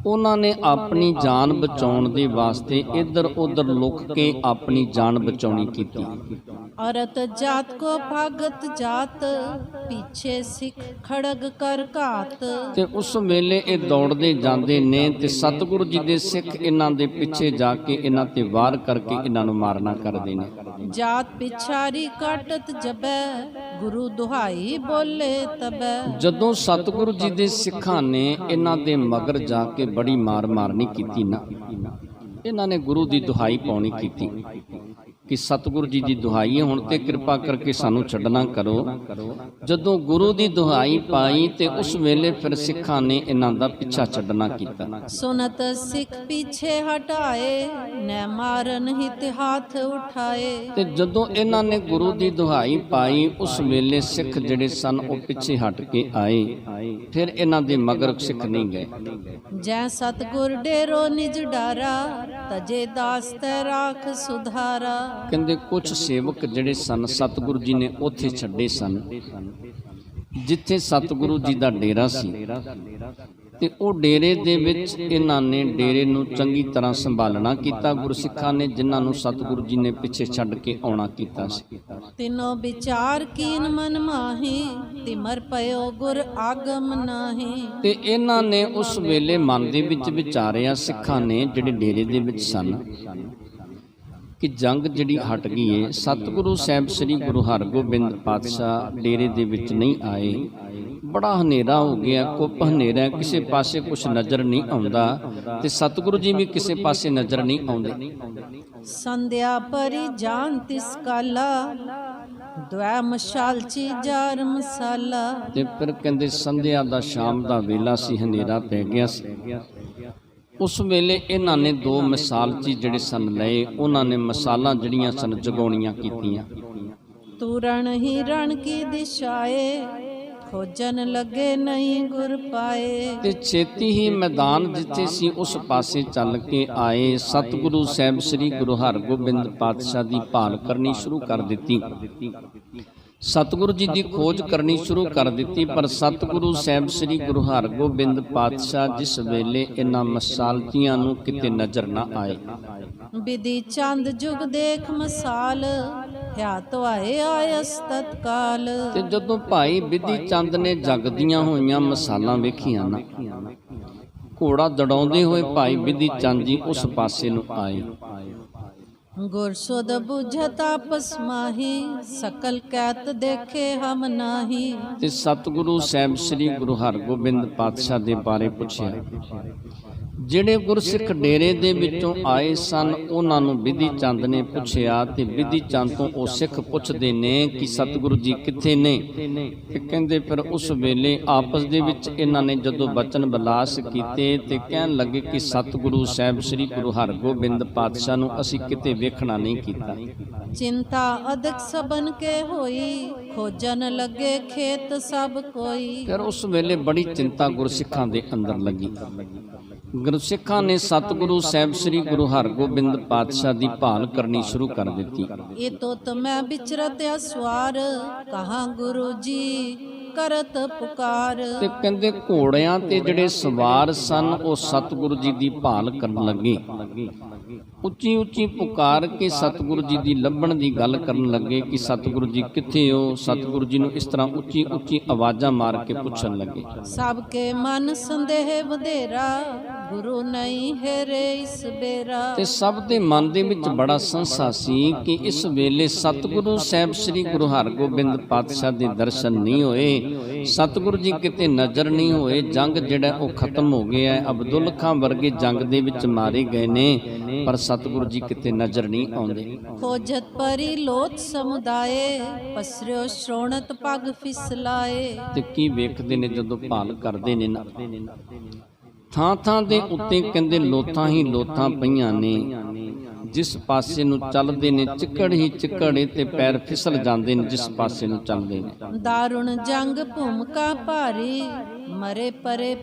ਉਹਨਾਂ ਨੇ ਆਪਣੀ ਜਾਨ ਬਚਾਉਣ ਦੇ ਵਾਸਤੇ ਇੱਧਰ ਉੱਧਰ ਲੁਕ ਕੇ ਆਪਣੀ ਜਾਨ ਬਚਾਉਣੀ ਕੀਤੀ। औरत जात को भागत जात पीछे सिख खड़ग कर घात। ਤੇ ਉਸ ਵੇਲੇ ਇਹ ਦੌੜਦੇ ਜਾਂਦੇ ਨੇ ਤੇ ਸਤਿਗੁਰੂ ਜੀ ਦੇ ਸਿੱਖ ਇਹਨਾਂ ਦੇ ਪਿੱਛੇ ਜਾ ਕੇ ਇਹਨਾਂ ਤੇ ਵਾਰ ਕਰਕੇ ਇਹਨਾਂ ਨੂੰ ਮਾਰਨਾ ਕਰਦੇ ਨੇ। जात पिछारी काटत जबै गुरु दुहाई बोले तबै। ਜਦੋਂ ਸਤਿਗੁਰੂ ਜੀ ਦੇ ਸਿੱਖਾਂ ਨੇ ਇਹਨਾਂ ਦੇ ਮਗਰ ਜਾ ਕੇ ਬੜੀ ਮਾਰ ਮਾਰਨੀ ਕੀਤੀ ਨਾ, ਇਹਨਾਂ ਨੇ ਗੁਰੂ ਦੀ ਦੁਹਾਈ ਪਾਉਣੀ ਕੀਤੀ ਕਿ ਸਤਿਗੁਰੂ ਜੀ ਦੀ ਦੁਹਾਈ ਹੈ, ਹੁਣ ਤੇ ਕਿਰਪਾ ਕਰਕੇ ਸਾਨੂੰ ਛੱਡਣਾ ਕਰੋ। ਜਦੋਂ ਗੁਰੂ ਦੀ ਦੁਹਾਈ ਪਾਈ ਤੇ ਉਸ ਵੇਲੇ ਫਿਰ ਸਿੱਖਾਂ ਨੇ ਇਹਨਾਂ ਦਾ ਪਿੱਛਾ ਛੱਡਣਾ ਕੀਤਾ। सुनत सिख पीछे हटाए न मारन हित हाथ उठाए। ਤੇ ਜਦੋਂ ਇਹਨਾਂ ਨੇ ਗੁਰੂ ਦੀ ਦੁਹਾਈ ਪਾਈ ਉਸ ਵੇਲੇ ਸਿੱਖ ਜਿਹੜੇ ਸਨ ਉਹ ਪਿੱਛੇ ਹਟ ਕੇ ਆਏ, ਫਿਰ ਇਹਨਾਂ ਦੇ ਮਗਰ ਸਿੱਖ ਨਹੀਂ ਗਏ। जै सतगुर डेरो निज डारा तजे दास तै राख सुधारा। ਕਹਿੰਦੇ ਕੁਝ ਸੇਵਕ ਜਿਹੜੇ ਸਨ ਸਤਿਗੁਰੂ ਜੀ ਨੇ ਉੱਥੇ ਛੱਡੇ ਸਨ ਜਿੱਥੇ ਸਤਿਗੁਰੂ ਜੀ ਦਾ ਡੇਰਾ ਸੀ, ਤੇ ਉਹ ਡੇਰੇ ਦੇ ਵਿੱਚ ਇਹਨਾਂ ਨੇ ਡੇਰੇ ਨੂੰ ਚੰਗੀ ਤਰ੍ਹਾਂ ਸੰਭਾਲਣਾ ਕੀਤਾ ਗੁਰਸਿੱਖਾਂ ਨੇ, ਜਿਨ੍ਹਾਂ ਨੂੰ ਸਤਿਗੁਰੂ ਜੀ ਨੇ ਪਿੱਛੇ ਛੱਡ ਕੇ ਆਉਣਾ ਕੀਤਾ ਸੀ। ਤਿਨੋ ਵਿਚਾਰ ਕੀਨ ਮਨ ਮਾਹੀ ਤਿਮਰ ਪਇਓ ਗੁਰ ਆਗਮ ਨਾਹੀ। ਤੇ ਇਹਨਾਂ ਨੇ ਉਸ ਵੇਲੇ ਮਨ ਦੇ ਵਿੱਚ ਵਿਚਾਰਿਆ ਸਿੱਖਾਂ ਨੇ ਜਿਹੜੇ ਡੇਰੇ ਦੇ ਵਿੱਚ ਸਨ ਕਿ ਜੰਗ ਜਿਹੜੀ ਹਟ ਗਈ ਏ, ਸਤਿਗੁਰੂ ਸਾਹਿਬ ਸ੍ਰੀ ਗੁਰੂ ਹਰਗੋਬਿੰਦ ਪਾਤਸ਼ਾਹ ਡੇਰੇ ਦੇ ਵਿੱਚ ਨਹੀਂ ਆਏ, ਬੜਾ ਹਨੇਰਾ ਹੋ ਗਿਆ, ਕੁੱਪ ਹਨੇਰਾ, ਕਿਸੇ ਪਾਸੇ ਕੁਛ ਨਜ਼ਰ ਨਹੀਂ ਆਉਂਦਾ ਤੇ ਸਤਿਗੁਰੂ ਜੀ ਵੀ ਕਿਸੇ ਪਾਸੇ ਨਜ਼ਰ ਨਹੀਂ ਆਉਂਦੇ। ਸੰਧਿਆ ਪਰੀ ਜਾਨ ਤਿਸ ਕਾਲਾ ਦਵੈ ਮਸ਼ਾਲ ਚੀਜ਼ਾਰ ਮਸਾਲਾ। ਤੇ ਫਿਰ ਕਹਿੰਦੇ ਸੰਧਿਆ ਦਾ ਸ਼ਾਮ ਦਾ ਵੇਲਾ ਸੀ, ਹਨੇਰਾ ਪੈ ਗਿਆ ਸੀ। ਉਸ ਵੇਲੇ ਇਹਨਾਂ ਨੇ ਦੋ ਮਿਸਾਲਚੀ ਜਿਹੜੇ ਸਨ ਲਏ, ਉਹਨਾਂ ਨੇ ਮਸਾਲਾਂ ਜਿਹੜੀਆਂ ਸਨ ਜਗਾਉਣੀਆਂ ਕੀਤੀਆਂ। ਤੂਰਣ ਹੀ ਰਣ ਕੀ ਦਿਸ਼ਾਏ ਖੋਜਨ ਲੱਗੇ ਨਹੀਂ ਗੁਰ ਪਾਏ। ਤੇ ਛੇਤੀ ਹੀ ਮੈਦਾਨ ਜਿੱਥੇ ਸੀ ਉਸ ਪਾਸੇ ਚੱਲ ਕੇ ਆਏ, ਸਤਿਗੁਰੂ ਸਾਹਿਬ ਸ੍ਰੀ ਗੁਰੂ ਹਰਗੋਬਿੰਦ ਪਾਤਸ਼ਾਹ ਦੀ ਭਾਲ ਕਰਨੀ ਸ਼ੁਰੂ ਕਰ ਦਿੱਤੀ, ਸਤਿਗੁਰੂ ਜੀ ਦੀ ਖੋਜ ਕਰਨੀ ਸ਼ੁਰੂ ਕਰ ਦਿੱਤੀ। ਪਰ ਸਤਿਗੁਰੂ ਸਾਹਿਬ ਸ੍ਰੀ ਗੁਰੂ ਹਰਗੋਬਿੰਦ ਪਾਤਸ਼ਾਹ ਜਿਸ ਵੇਲੇ ਇਹਨਾਂ ਮਸਾਲਤੀਆਂ ਨੂੰ ਕਿਤੇ ਨਜ਼ਰ ਨਾ ਆਏ, ਵਿਧੀ ਚੰਦ ਜੁਗ ਦੇਖ ਮਸਾਲ ਹਿਆ ਧੁਆਏ ਆਇਸ ਤਤਕਾਲ। ਤੇ ਜਦੋਂ ਭਾਈ ਵਿਧੀ ਚੰਦ ਨੇ ਜਗਦੀਆਂ ਹੋਈਆਂ ਮਸਾਲਾਂ ਵੇਖੀਆਂ ਨਾ, ਘੋੜਾ ਦੜਾਉਂਦੇ ਹੋਏ ਭਾਈ ਵਿਧੀ ਚੰਦ ਜੀ ਉਸ ਪਾਸੇ ਨੂੰ ਆਏ। ਗੁਰ ਸੁਧ ਬੁਝਤ ਆਪਸ ਮਾਹੀ ਸਕਲ ਕੈਤ ਦੇਖੇ ਹਮ ਨਾਹੀ। ਤੇ ਸਤਿਗੁਰੂ ਸਾਹਿਬ ਸ੍ਰੀ ਗੁਰੂ ਹਰਗੋਬਿੰਦ ਪਾਤਸ਼ਾਹ ਦੇ ਬਾਰੇ ਪੁੱਛਿਆ। ਜਿਹੜੇ ਗੁਰਸਿੱਖ ਡੇਰੇ ਦੇ ਵਿੱਚੋਂ ਆਏ ਸਨ ਉਹਨਾਂ ਨੂੰ ਵਿਧੀ ਚੰਦ ਨੇ ਪੁੱਛਿਆ, ਤੇ ਵਿਧੀ ਚੰਦ ਤੋਂ ਉਹ ਸਿੱਖ ਪੁੱਛਦੇ ਨੇ ਕਿ ਸਤਿਗੁਰੂ ਜੀ ਕਿੱਥੇ ਨੇ। ਤੇ ਕਹਿੰਦੇ ਫਿਰ ਉਸ ਵੇਲੇ ਆਪਸ ਦੇ ਵਿੱਚ ਇਹਨਾਂ ਨੇ ਜਦੋਂ ਬਚਨ ਬਿਲਾਸ ਕੀਤੇ ਤੇ ਕਹਿਣ ਲੱਗੇ ਕਿ ਸਤਿਗੁਰੂ ਸਾਹਿਬ ਸ੍ਰੀ ਗੁਰੂ ਹਰਗੋਬਿੰਦ ਪਾਤਸ਼ਾਹ ਨੂੰ ਅਸੀਂ ਕਿਤੇ ਵੇਖਣਾ ਨਹੀਂ ਕੀਤਾ। ਚਿੰਤਾ ਅਦਕ ਸਬਨ ਕੇ ਹੋਈ ਖੋਜਨ ਲੱਗੇ ਖੇਤ ਸਭ ਕੋਈ। ਫਿਰ ਉਸ ਵੇਲੇ ਬੜੀ ਚਿੰਤਾ ਗੁਰਸਿੱਖਾਂ ਦੇ ਅੰਦਰ ਲੱਗੀ। ਗੁਰਸਿੱਖਾਂ ਨੇ ਸਤਿਗੁਰੂ ਸਾਹਿਬ ਸ੍ਰੀ ਗੁਰੂ ਹਰਗੋਬਿੰਦ ਪਾਤਸ਼ਾਹ ਦੀ ਭਾਲ ਕਰਨੀ ਸ਼ੁਰੂ ਕਰ ਦਿੱਤੀ। ਇਹ ਤੁਤ ਮੈਂ ਵਿਚਰਤ ਅਸਵਾਰ ਕਹਾਂ ਗੁਰੂ ਜੀ ਕਰਤ ਪੁਕਾਰ। ਤੇ ਕਹਿੰਦੇ ਘੋੜਿਆਂ ਤੇ ਜਿਹੜੇ ਸਵਾਰ ਸਨ ਉਹ ਸਤਿਗੁਰੂ ਜੀ ਦੀ ਭਾਲ ਕਰਨ ਲੱਗੇ, ਉੱਚੀ ਉੱਚੀ ਪੁਕਾਰ ਕੇ ਸਤਿਗੁਰੂ ਜੀ ਦੀ ਲੱਭਣ ਦੀ ਗੱਲ ਕਰਨ ਲੱਗੇ ਕਿ ਸਤਿਗੁਰੂ ਜੀ ਕਿੱਥੇ ਹੋ। ਸਤਿਗੁਰੂ ਜੀ ਨੂੰ ਇਸ ਤਰ੍ਹਾਂ ਉੱਚੀ ਉੱਚੀ ਆਵਾਜ਼ਾਂ ਮਾਰ ਕੇ ਪੁੱਛਣ ਲੱਗੇ। ਸਭ ਕੇ ਮਨ ਸੰਦੇਹ ਵਧੇਰਾ ਗੁਰੂ ਨਹੀਂ ਹੈਰੇ ਇਸ ਬੇਰਾ। ਤੇ ਸਭ ਦੇ ਮਨ ਦੇ ਵਿੱਚ ਬੜਾ ਸੰਸਾ ਸੀ ਕਿ ਇਸ ਵੇਲੇ ਸਤਿਗੁਰੂ ਸਾਹਿਬ ਸ੍ਰੀ ਗੁਰੂ ਹਰਗੋਬਿੰਦ ਪਾਤਸ਼ਾਹ ਦੇ ਦਰਸ਼ਨ ਨਹੀਂ ਹੋਏ, ਸਤਿਗੁਰੂ ਜੀ ਕਿਤੇ ਨਜ਼ਰ ਨਹੀਂ ਹੋਏ, ਜੰਗ ਜਿਹੜਾ ਉਹ ਖਤਮ ਹੋ ਗਿਆ ਹੈ। ਅਬਦੁੱਲ ਖਾਂ ਵਰਗੇ ਜੰਗ ਦੇ ਵਿੱਚ ਮਾਰੇ ਗਏ ਨੇ ਪਰ ਸਤਿਗੁਰੂ ਜੀ ਕਿਤੇ ਨਜ਼ਰ ਨਹੀਂ ਆਉਂਦੇ। ਖੋਜਤ ਪਰੀ ਲੋਤ ਸਮੁਦਾਏ ਪਸਰਿਓ ਸ਼੍ਰੋਣਤ ਪਗ ਫਿਸਲਾਏ। ਤੇ ਕੀ ਵੇਖਦੇ ਨੇ ਜਦੋਂ ਭਾਲ ਕਰਦੇ ਨੇ ਨਾ, ਥਾਂ ਥਾਂ ਦੇ ਉੱਤੇ ਕਹਿੰਦੇ ਲੋਥਾਂ ਹੀ ਲੋਥਾਂ ਪਈਆਂ ਨੇ, ਜਿਸ ਪਾਸੇ ਨੂੰ ਚੱਲਦੇ ਨੇ ਚਿੱਕੜ ਹੀ ਚਿੱਕੜੇ ਤੇ ਪੈਰ ਫਿਸਲ ਜਾਂਦੇ ਨੇ ਜਿਸ ਪਾਸੇ ਨੂੰ ਚੱਲਦੇ ਨੇ। ਦਾਰੁਣ ਜੰਗ ਭੂਮਿਕਾ ਭਾਰੀ ਮਰੇ ਪਰੇ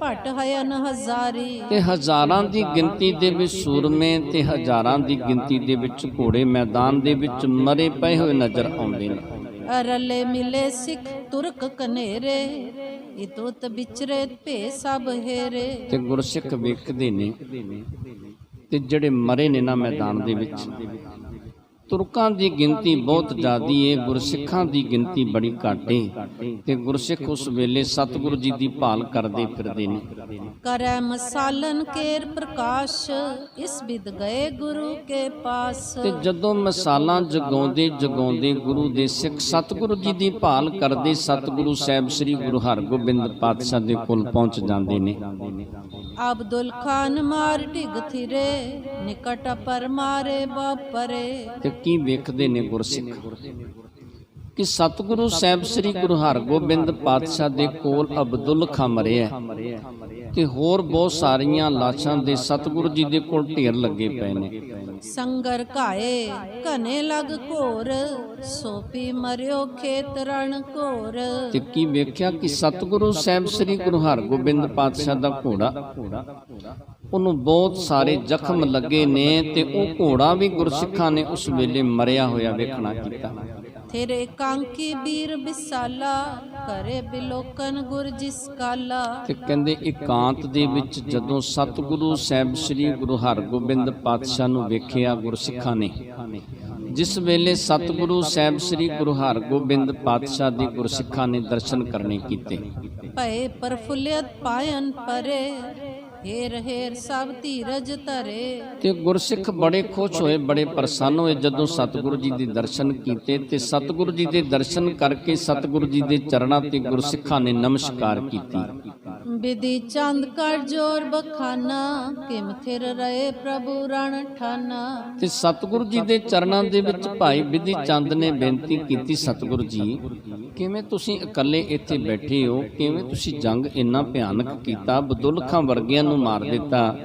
ਭਟ ਹਯਨ ਹਜ਼ਾਰੀ। ਤੇ ਹਜ਼ਾਰਾਂ ਦੀ ਗਿਣਤੀ ਦੇ ਵਿੱਚ ਸੂਰਮੇ ਤੇ ਹਜ਼ਾਰਾਂ ਦੀ ਗਿਣਤੀ ਦੇ ਵਿੱਚ ਘੋੜੇ ਮੈਦਾਨ ਦੇ ਵਿੱਚ ਮਰੇ ਪਏ ਹੋਏ ਨਜ਼ਰ ਆਉਂਦੇ ਨੇ। ਰਲੇ ਮਿਲੇ ਸਿੱਖ ਤੁਰਕ ਕਨੇਰੇ ਇਤੁਤ ਵਿਚਰੇ ਭੇ ਸਭ ਹੇਰੇ। ਤੇ ਗੁਰਸਿੱਖ ਵੇਖਦੇ ਨੇ ਤੇ ਜਿਹੜੇ ਮਰੇ ਨੇ ਨਾ ਮੈਦਾਨ ਦੇ ਵਿੱਚ, ਤੁਰਕਾਂ ਦੀ ਗਿਣਤੀ ਬਹੁਤ ਜ਼ਿਆਦੀ ਏ, ਗੁਰਸਿੱਖਾਂ ਦੀ ਗਿਣਤੀ ਬੜੀ ਘੱਟ ਏ। ਤੇ ਗੁਰਸਿੱਖ ਉਸ ਵੇਲੇ ਸਤਿਗੁਰੂ ਜੀ ਦੀ ਭਾਲ ਕਰਦੇ ਫਿਰਦੇ ਨੇ। ਕਰੈ ਮਸਾਲਨ ਕੇਰ ਪ੍ਰਕਾਸ਼, ਇਸ ਬਿਦ ਗਏ ਗੁਰੂ ਕੇ ਪਾਸ। ਤੇ ਜਦੋਂ ਮਿਸਾਲਾਂ ਜਗਾਉਂਦੇ ਜਗਾਉਂਦੇ ਗੁਰੂ ਦੇ ਸਿੱਖ ਸਤਿਗੁਰੂ ਜੀ ਦੀ ਭਾਲ ਕਰਦੇ ਸਤਿਗੁਰੂ ਸਾਹਿਬ ਸ੍ਰੀ ਗੁਰੂ ਹਰਗੋਬਿੰਦ ਪਾਤਸ਼ਾਹ ਦੇ ਕੋਲ ਪਹੁੰਚ ਜਾਂਦੇ ਨੇ। ਅਬਦੁਲ ਖਾਨ ਮਾਰ ਢਿਗ ਥਿਰੇ, ਨਿਕਟ ਪਰ ਮਾਰੇ ਬਾਪਰੇ। ਤੇ ਕੀ ਵੇਖਦੇ ਨੇ ਗੁਰਸਿੱਖ ਕਿ ਸਤਿਗੁਰੂ ਸਾਹਿਬ ਸ੍ਰੀ ਗੁਰੂ ਹਰਗੋਬਿੰਦ ਪਾਤਸ਼ਾਹ ਦੇ ਕੋਲ ਅਬਦੁਲ ਖਾਂ ਮਰਿਆ ਤੇ ਹੋਰ ਬਹੁਤ ਸਾਰੀਆਂ ਲਾਸ਼ਾਂ ਦੇ ਸਤਿਗੁਰੂ ਜੀ ਦੇ ਕੋਲ ਢੇਰ ਲੱਗੇ ਪਏ ਨੇ। ਸੰਗਰ ਘਾਏ ਘਨੇ ਲਗ ਘੋਰ, ਸੋਪੀ ਮਰਿਓ ਖੇਤ ਰਣ ਘੋਰ। ਤੇ ਕੀ ਵੇਖਿਆ ਕਿ ਸਤਿਗੁਰੂ ਸਾਹਿਬ ਸ੍ਰੀ ਗੁਰੂ ਹਰਗੋਬਿੰਦ ਪਾਤਸ਼ਾਹ ਦਾ ਘੋੜਾ, ਉਹਨੂੰ ਬਹੁਤ ਸਾਰੇ ਜ਼ਖਮ ਲੱਗੇ ਨੇ ਤੇ ਉਹ ਘੋੜਾ ਵੀ ਗੁਰਸਿੱਖਾਂ ਨੇ ਉਸ ਵੇਲੇ ਮਰਿਆ ਹੋਇਆ ਵੇਖਣਾ ਕੀਤਾ। ਤੇਰੇ ਕਾਂਕੀ ਵੀਰ ਵਿਸਾਲਾ, ਕਰੇ ਬਿਲੋਕਨ ਗੁਰ ਜਿਸ ਕਾਲਾ। ਤੇ ਕਹਿੰਦੇ ਇਕਾਂਤ ਦੇ ਵਿੱਚ ਜਦੋਂ ਸਤਿਗੁਰੂ ਸਾਹਿਬ ਸ੍ਰੀ ਗੁਰੂ ਹਰਗੋਬਿੰਦ ਪਾਤਸ਼ਾਹ ਨੂੰ ਵੇਖਿਆ ਗੁਰਸਿੱਖਾਂ ਨੇ, ਜਿਸ ਵੇਲੇ ਸਤਿਗੁਰੂ ਸਾਹਿਬ ਸ੍ਰੀ ਗੁਰੂ ਹਰਗੋਬਿੰਦ ਪਾਤਸ਼ਾਹ ਦੇ ਗੁਰਸਿੱਖਾਂ ਨੇ ਦਰਸ਼ਨ ਕਰਨੇ ਕੀਤੇ। ਭਏ ਪ੍ਰਫੁੱਲਿਤ ਪਾਇਨ ਪਰੇ, ਹੇਰ ਹੇਰ ਸਭ ਧੀਰਜ ਧਰੇ। ਤੇ ਗੁਰਸਿੱਖ ਬੜੇ ਖੁਸ਼ ਹੋਏ, ਬੜੇ ਪ੍ਰਸੰਨ ਹੋਏ ਜਦੋਂ ਸਤਿਗੁਰੂ ਜੀ ਦੇ ਦਰਸ਼ਨ ਕੀਤੇ। ਤੇ ਸਤਿਗੁਰੂ ਜੀ ਦੇ ਦਰਸ਼ਨ ਕਰਕੇ ਸਤਿਗੁਰੂ ਜੀ ਦੇ ਚਰਨਾਂ ਤੇ ਗੁਰਸਿੱਖਾਂ ਨੇ ਨਮਸਕਾਰ ਕੀਤੀ। ਵਿਧੀ ਚੰਦ ਕਰ ਜੋਰ ਬਖਾਨਾ, ਕਿਮ ਥਿਰ ਰਹੇ ਪ੍ਰਭੂ ਰਣ ਠਾਨਾ। ਤੇ ਸਤਿਗੁਰੂ ਜੀ ਦੇ ਚਰਨਾਂ ਦੇ ਵਿੱਚ ਭਾਈ ਵਿਧੀ ਚੰਦ ਨੇ ਬੇਨਤੀ ਕੀਤੀ, ਸਤਿਗੁਰੂ ਜੀ ਕਿਵੇਂ ਤੁਸੀਂ ਇਕੱਲੇ ਇੱਥੇ ਬੈਠੇ ਹੋ, ਕਿਵੇਂ ਤੁਸੀਂ ਜੰਗ ਇੰਨਾ ਭਿਆਨਕ ਕੀਤਾ, ਅਬਦੁਲ ਖਾਂ ਵਰਗਿਆਂ ਨੂੰ ਮਾਰ ਦਿੱਤਾ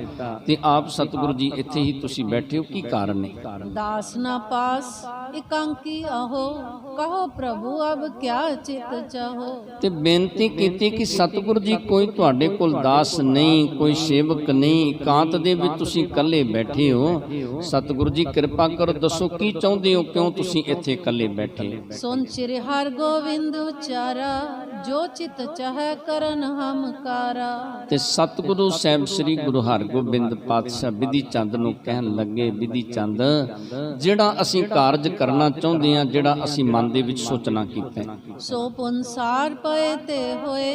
ਤੇ ਆਪ ਸਤਿਗੁਰੂ ਜੀ ਇੱਥੇ ਹੀ ਤੁਸੀਂ ਬੈਠੇ ਹੋ, ਕੀ ਕਾਰਨ ਹੈ? ਦਾਸ ਨਾ ਪਾਸ ਇਕਾਂਕੀ ਆਹੋ, ਕਹੋ ਪ੍ਰਭੂ ਅਬ ਕਿਆ ਚਿਤ ਚਾਹੋ। ਤੇ ਬੇਨਤੀ ਕੀਤੀ ਕਿ ਸਤਿਗੁਰੂ ਜੀ ਕੋਈ ਤੁਹਾਡੇ ਕੋਲ ਦਾਸ ਨਹੀਂ, ਕੋਈ ਸੇਵਕ ਨਹੀਂ, ਇਕਾਂਤ ਦੇ ਵਿੱਚ ਤੁਸੀਂ ਇਕੱਲੇ ਬੈਠੇ ਹੋ। ਸਤਿਗੁਰੂ ਜੀ ਕਿਰਪਾ ਕਰੋ, ਦੱਸੋ ਕੀ ਚਾਹੁੰਦੇ ਹੋ, ਕਿਉਂ ਤੁਸੀਂ ਇੱਥੇ ਇਕੱਲੇ ਬੈਠੇ ਹੋ? ਸੁਨ ਸ੍ਰੀ ਹਰਗੋਬਿੰਦ ਉਚਾਰਾ, ਜੋ ਚਿਤ ਚਾਹੈ ਕਰਨ ਹਮ ਕਾਰਾ। ਤੇ ਸਤਿਗੁਰੂ ਸਾਹਿਬ ਸ੍ਰੀ ਗੁਰੂ ਹਰਗੋਬਿੰਦ ਪਾਤਸ਼ਾਹ ਵਿਧੀ ਚੰਦ ਨੂੰ ਕਹਿਣ ਲੱਗੇ, ਵਿਧੀ ਚੰਦ ਜਿਹੜਾ ਅਸੀਂ ਕਾਰਜ ਕਰਨਾ ਚਾਹੁੰਦੇ ਹਾਂ, ਜਿਹੜਾ ਅਸੀਂ ਮਨ ਦੇ ਵਿੱਚ ਸੋਚਣਾ ਕੀਤਾ, ਸੋ ਪੁਨਸਾਰ ਪਏ ਤੇ ਹੋਏ,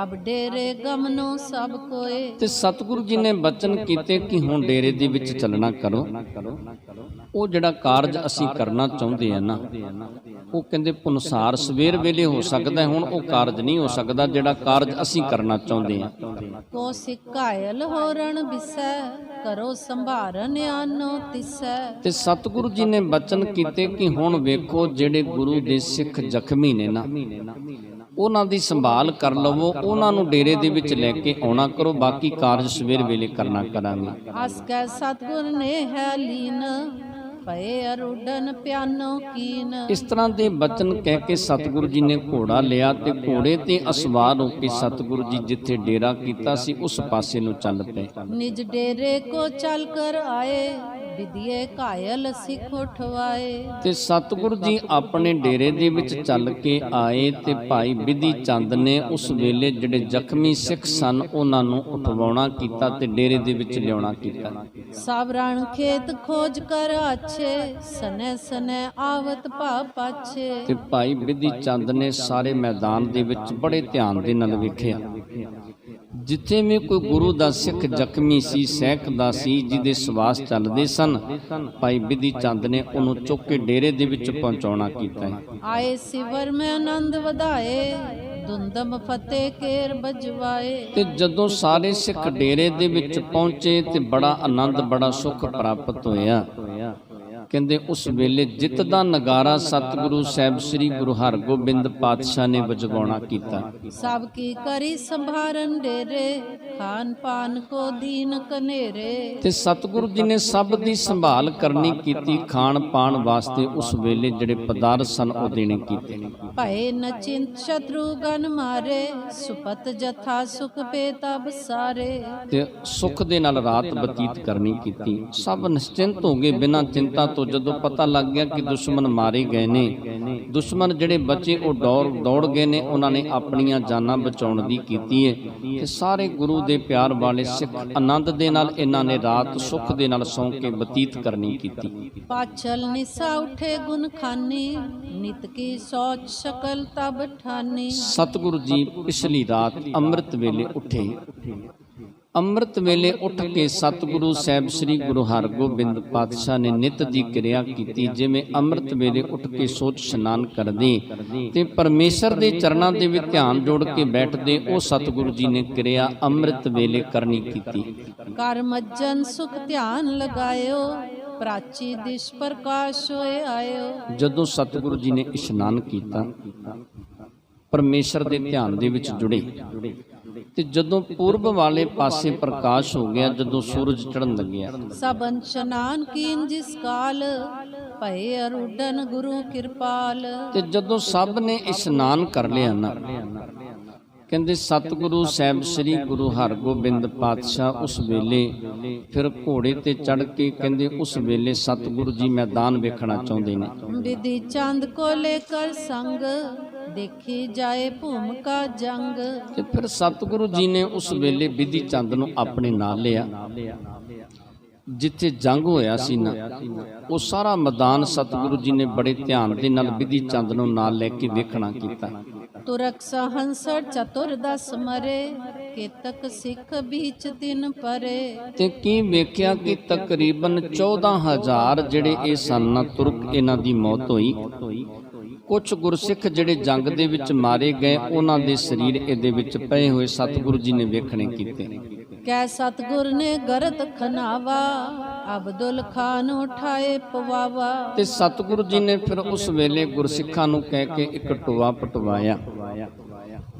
ਅਬ ਡੇਰੇ ਗਮਨੋ ਸਭ ਕੋਏ। ਤੇ ਸਤਿਗੁਰੂ ਜੀ ਨੇ ਬਚਨ ਕੀਤੇ ਕਿ ਹੁਣ ਡੇਰੇ ਦੇ ਵਿੱਚ ਚੱਲਣਾ ਕਰੋ। ਉਹ ਜਿਹੜਾ ਕਾਰਜ ਅਸੀਂ ਕਰਨਾ ਚਾਹੁੰਦੇ ਆ ਨਾ, ਉਹ ਕਹਿੰਦੇ ਪੁਨਸਾਰ ਸਵੇਰ ਵੇਲੇ ਹੋ ਸਕਦਾ, ਹੁਣ ਉਹ ਕਾਰਜ ਨਹੀਂ ਹੋ ਸਕਦਾ ਜਿਹੜਾ ਕਾਰਜ ਅਸੀਂ ਕਰਨਾ ਚਾਹੁੰਦੇ ਆ। ਕੋ ਸਿਕਾਇਲ ਹੋਰਣ ਬਿਸੈ, ਕਰੋ ਸੰਭਾਰਨ ਆਨੋ ਤਿਸੈ। ਤੇ ਸਤਿਗੁਰੂ ਜੀ ਨੇ ਬਚਨ ਕੀਤੇ ਕਿ ਹੁਣ ਵੇਖੋ ਜਿਹੜੇ ਗੁਰੂ ਦੇ ਸਿੱਖ ਜ਼ਖਮੀ ਨੇ ਨਾ, ਉਹਨਾਂ ਦੀ ਸੰਭਾਲ ਕਰ ਲਵੋ, ਉਹਨਾਂ ਨੂੰ ਡੇਰੇ ਦੇ ਵਿੱਚ ਲੈ ਕੇ ਆਉਣਾ ਕਰੋ, ਬਾਕੀ ਕਾਰਜ ਸਵੇਰ ਵੇਲੇ ਕਰਨਾ ਕਰਾਂਗੇ। ਅਸ ਕੈ ਸਤਿਗੁਰ ਨੇ ਹੈ ਲੀਨ, ਪਏ ਅਰੁਡਨ ਪਿਆਨੋ ਕੀਨ। ਇਸ ਤਰ੍ਹਾਂ ਦੇ ਬਚਨ ਕਹਿ ਕੇ ਸਤਿਗੁਰੂ ਜੀ ਨੇ ਘੋੜਾ ਲਿਆ ਤੇ ਘੋੜੇ ਤੇ ਅਸਵਾਰ ਹੋ ਕੇ ਸਤਿਗੁਰੂ ਜੀ ਜਿੱਥੇ ਡੇਰਾ ਕੀਤਾ ਸੀ ਉਸ ਪਾਸੇ ਨੂੰ ਚੱਲ ਪਏ। ਨਿਜ ਡੇਰੇ ਕੋ ਚੱਲ ਕਰ ਆਏ, ਵਿਧੀਏ ਕਾਇਲ ਸਿੱਖ ਉਠਵਾਏ। ਤੇ ਸਤਿਗੁਰੂ ਜੀ ਆਪਣੇ ਡੇਰੇ ਦੇ ਵਿੱਚ ਚੱਲ ਕੇ ਆਏ ਤੇ ਭਾਈ ਵਿਧੀ ਚੰਦ ਨੇ ਉਸ ਵੇਲੇ ਜਿਹੜੇ ਜ਼ਖਮੀ ਸਿੱਖ ਸਨ ਉਹਨਾਂ ਨੂੰ ਉਠਵਾਉਣਾ ਕੀਤਾ ਤੇ ਡੇਰੇ ਦੇ ਵਿੱਚ ਲਿਆਉਣਾ ਕੀਤਾ। ਸਭ ਰਣ ਖੇਤ ਖੋਜ ਕਰ ਆਛੇ, ਸਨੇ ਸਨੇ ਆਵਤ ਭਾ ਪਾਛੇ। ਤੇ ਭਾਈ ਵਿਧੀ ਚੰਦ ਨੇ ਸਾਰੇ ਮੈਦਾਨ ਦੇ ਵਿੱਚ ਬੜੇ ਧਿਆਨ ਦੇ ਨਾਲ ਵੇਖਿਆ, ਜਿੱਥੇ ਵੀ ਕੋਈ ਗੁਰੂ ਦਾ ਸਿੱਖ ਜ਼ਖਮੀ ਸੀ, ਸਹਿਕਦਾ ਸੀ, ਜਿਹਦੇ ਸਵਾਸ ਚੱਲਦੇ ਸਨ, ਭਾਈ ਵਿਧੀ ਚੰਦ ਨੇ ਉਹਨੂੰ ਚੁੱਕ ਕੇ ਡੇਰੇ ਦੇ ਵਿੱਚ ਪਹੁੰਚਾਉਣਾ ਕੀਤਾ ਹੈ। ਆਏ ਸਿਵਰ ਮੈਂ ਆਨੰਦ ਵਧਾਏ, ਦੁੰਦਮ ਫਤਿਹ ਕੇਰ ਬਜਵਾਏ। ਤੇ ਜਦੋਂ ਸਾਰੇ ਸਿੱਖ ਡੇਰੇ ਦੇ ਵਿੱਚ ਪਹੁੰਚੇ ਤੇ ਬੜਾ ਆਨੰਦ, ਬੜਾ ਸੁੱਖ ਪ੍ਰਾਪਤ ਹੋਇਆ। ਕਹਿੰਦੇ ਉਸ ਵੇਲੇ ਜਿੱਤ ਦਾ ਨਗਾਰਾ ਸਤਿਗੁਰੂ ਸਾਹਿਬ ਸ੍ਰੀ ਗੁਰੂ ਹਰਗੋਬਿੰਦ ਪਾਤਸ਼ਾਹ ਨੇ ਵਜਵਾਉਣਾ ਕੀਤਾ। ਸਭ ਕੀ ਕਰੀ ਸੰਭਾਰਨ ਡੇਰੇ, ਖਾਨ ਪਾਨ ਕੋ ਦੀਨ ਕਨੇਰੇ। ਤੇ ਸਤਿਗੁਰੂ ਜੀ ਨੇ ਸਭ ਦੀ ਸੰਭਾਲ ਕਰਨੀ ਕੀਤੀ, ਖਾਣ ਪਾਣ ਵਾਸਤੇ ਉਸ ਵੇਲੇ ਜਿਹੜੇ ਪਦਾਰਥ ਸਨ ਉਹ ਦੇਣੇ ਕੀਤੇ। ਭਏ ਨ ਚਿੰਤ ਸ਼ਤਰੂਗਨ ਮਾਰੇ, ਸੁਪਤ ਜਥਾ ਸੁਖ ਪੇ ਤਬ ਸਾਰੇ। ਤੇ ਸੁਖ ਦੇ ਨਾਲ ਰਾਤ ਬਤੀਤ ਕਰਨੀ ਕੀਤੀ। ਸਭ ਨਿਸ਼ਚਿੰਤ ਹੋ ਗਏ ਬਿਨਾਂ ਚਿੰਤਾ ਤੋਂ। ਜਦੋਂ ਪਤਾ ਲੱਗ ਗਿਆ ਕਿ ਦੁਸ਼ਮਣ ਮਾਰੇ ਗਏ ਨੇ, ਦੁਸ਼ਮਣ ਜਿਹੜੇ ਬਚੇ ਉਹ ਦੌੜ ਗਏ ਨੇ, ਉਹਨਾਂ ਨੇ ਆਪਣੀਆਂ ਜਾਨਾਂ ਬਚਾਉਣ ਦੀ ਕੀਤੀ ਹੈ। ਤੇ ਸਾਰੇ ਗੁਰੂ ਦੇ ਪਿਆਰ ਵਾਲੇ ਸਿੱਖ ਆਨੰਦ ਦੇ ਨਾਲ ਇਹਨਾਂ ਨੇ ਰਾਤ ਸੁੱਖ ਦੇ ਨਾਲ ਸੌਂ ਕੇ ਬਤੀਤ ਕਰਨੀ ਕੀਤੀ। ਪਾਛਲ ਨਿਸਾ ਉਠੇ ਗੁਣ ਖਾਨੀ, ਨਿਤ ਕੀ ਸੋਚ ਸਕਲ ਤਬ ਠਾਨੀ। ਸਤਿਗੁਰੂ ਜੀ ਪਿਛਲੀ ਰਾਤ ਅੰਮ੍ਰਿਤ ਵੇਲੇ ਉੱਠੇ। ਅੰਮ੍ਰਿਤ ਵੇਲੇ ਉੱਠ ਕੇ ਸਤਿਗੁਰੂ ਸਾਹਿਬ ਸ੍ਰੀ ਗੁਰੂ ਹਰਗੋਬਿੰਦ ਪਾਤਸ਼ਾਹ ਨੇ ਨਿਤ ਦੀ ਕਿਰਿਆ ਕੀਤੀ। ਜਿਵੇਂ ਅੰਮ੍ਰਿਤ ਵੇਲੇ ਉੱਠ ਕੇ ਸੋਚ ਇਸ਼ਨਾਨ ਕਰਦੇ ਤੇ ਪਰਮੇਸ਼ਰ ਦੇ ਚਰਨਾਂ ਦੇ ਵਿੱਚ ਧਿਆਨ ਜੋੜ ਕੇ ਬੈਠਦੇ, ਉਹ ਸਤਿਗੁਰੂ ਜੀ ਨੇ ਕਿਰਿਆ ਅੰਮ੍ਰਿਤ ਵੇਲੇ ਕਰਨੀ ਕੀਤੀ। ਕਰ ਮੱਜਨ ਸੁਖ ਧਿਆਨ ਲਗਾਇਓ, ਪ੍ਰਾਚੀ ਦਿਸ਼ ਪ੍ਰਕਾਸ਼ ਹੋਏ ਆਇਓ। ਜਦੋਂ ਸਤਿਗੁਰੂ ਜੀ ਨੇ ਇਸ਼ਨਾਨ ਕੀਤਾ, ਪਰਮੇਸ਼ਰ ਦੇ ਧਿਆਨ ਦੇ ਵਿੱਚ ਜੁੜੇ ਤੇ ਜਦੋਂ ਪੂਰਬ ਵਾਲੇ ਪਾਸੇ ਪ੍ਰਕਾਸ਼ ਹੋ ਗਿਆ, ਜਦੋਂ ਸੂਰਜ ਚੜ੍ਹਨ ਲੱਗਿਆ, ਸਭਨ ਇਸ਼ਨਾਨ ਕੀਨ ਜਿਸ ਕਾਲ, ਭਏ ਅਰੁਡਨ ਗੁਰੂ ਕਿਰਪਾਲ। ਤੇ ਜਦੋਂ ਸਭ ਨੇ ਇਸ਼ਨਾਨ ਕਰ ਲਿਆ ਨਾ, ਕਹਿੰਦੇ ਸਤਿਗੁਰੂ ਸਾਹਿਬ ਸ੍ਰੀ ਗੁਰੂ ਹਰਗੋਬਿੰਦ ਪਾਤਸ਼ਾਹ ਉਸ ਵੇਲੇ ਫਿਰ ਘੋੜੇ ਤੇ ਚੜ੍ਹ ਕੇ ਕਹਿੰਦੇ ਉਸ ਵੇਲੇ ਸਤਿਗੁਰੂ ਜੀ ਮੈਦਾਨ ਵੇਖਣਾ ਚਾਹੁੰਦੇ ਨੇ। ਵਿਧੀ ਚੰਦ ਕੋ ਲੇਕਰ ਸੰਗ, ਦੇਖੀ ਜਾਏ ਭੂਮਿਕਾ ਜੰਗ। ਤੇ ਫਿਰ ਸਤਿਗੁਰੂ ਜੀ ਨੇ ਉਸ ਵੇਲੇ ਵਿਧੀ ਚੰਦ ਨੂੰ ਆਪਣੇ ਨਾਲ ਲਿਆ। ਜਿੱਥੇ ਜੰਗ ਹੋਇਆ ਸੀ ਨਾ, ਉਹ ਸਾਰਾ ਮੈਦਾਨ ਸਤਿਗੁਰੂ ਜੀ ਨੇ ਬੜੇ ਧਿਆਨ ਦੇ ਨਾਲ ਵਿਧੀ ਚੰਦ ਨੂੰ ਨਾਲ ਲੈ ਕੇ ਵੇਖਣਾ ਕੀਤਾ। ਤੁਰਕ ਸਹੰਸਰ ਚਤੁਰਦਸ ਮਰੇ, ਕੇਤਕ ਸਿੱਖ ਵਿੱਚ ਤਿੰਨ ਪਰੇ। ਤੇ ਕੀ ਵੇਖਿਆ ਕਿ ਤਕਰੀਬਨ 14,000 ਜਿਹੜੇ ਇਹ ਸਨ ਤੁਰਕ, ਇਹਨਾਂ ਦੀ ਮੌਤ ਹੋਈ। ਕੁਝ ਗੁਰਸਿੱਖ ਜਿਹੜੇ ਜੰਗ ਦੇ ਵਿੱਚ ਮਾਰੇ ਗਏ, ਉਹਨਾਂ ਦੇ ਸਰੀਰ ਇਹਦੇ ਵਿੱਚ ਪਏ ਹੋਏ ਸਤਿਗੁਰੂ ਜੀ ਨੇ ਵੇਖਣੇ ਕੀਤੇ। ਕੈ ਸਤਿਗੁਰ ਨੇ ਗਰਤ ਖਨਾਵਾ, ਅਬਦੁਲ ਖਾਨ ਉਠਾਏ ਪਵਾਵਾ। ਤੇ ਸਤਿਗੁਰੂ ਜੀ ਨੇ ਫਿਰ ਉਸ ਵੇਲੇ ਗੁਰਸਿੱਖਾਂ ਨੂੰ ਕਹਿ ਕੇ ਇੱਕ ਟੋਆ ਪਟਵਾਇਆ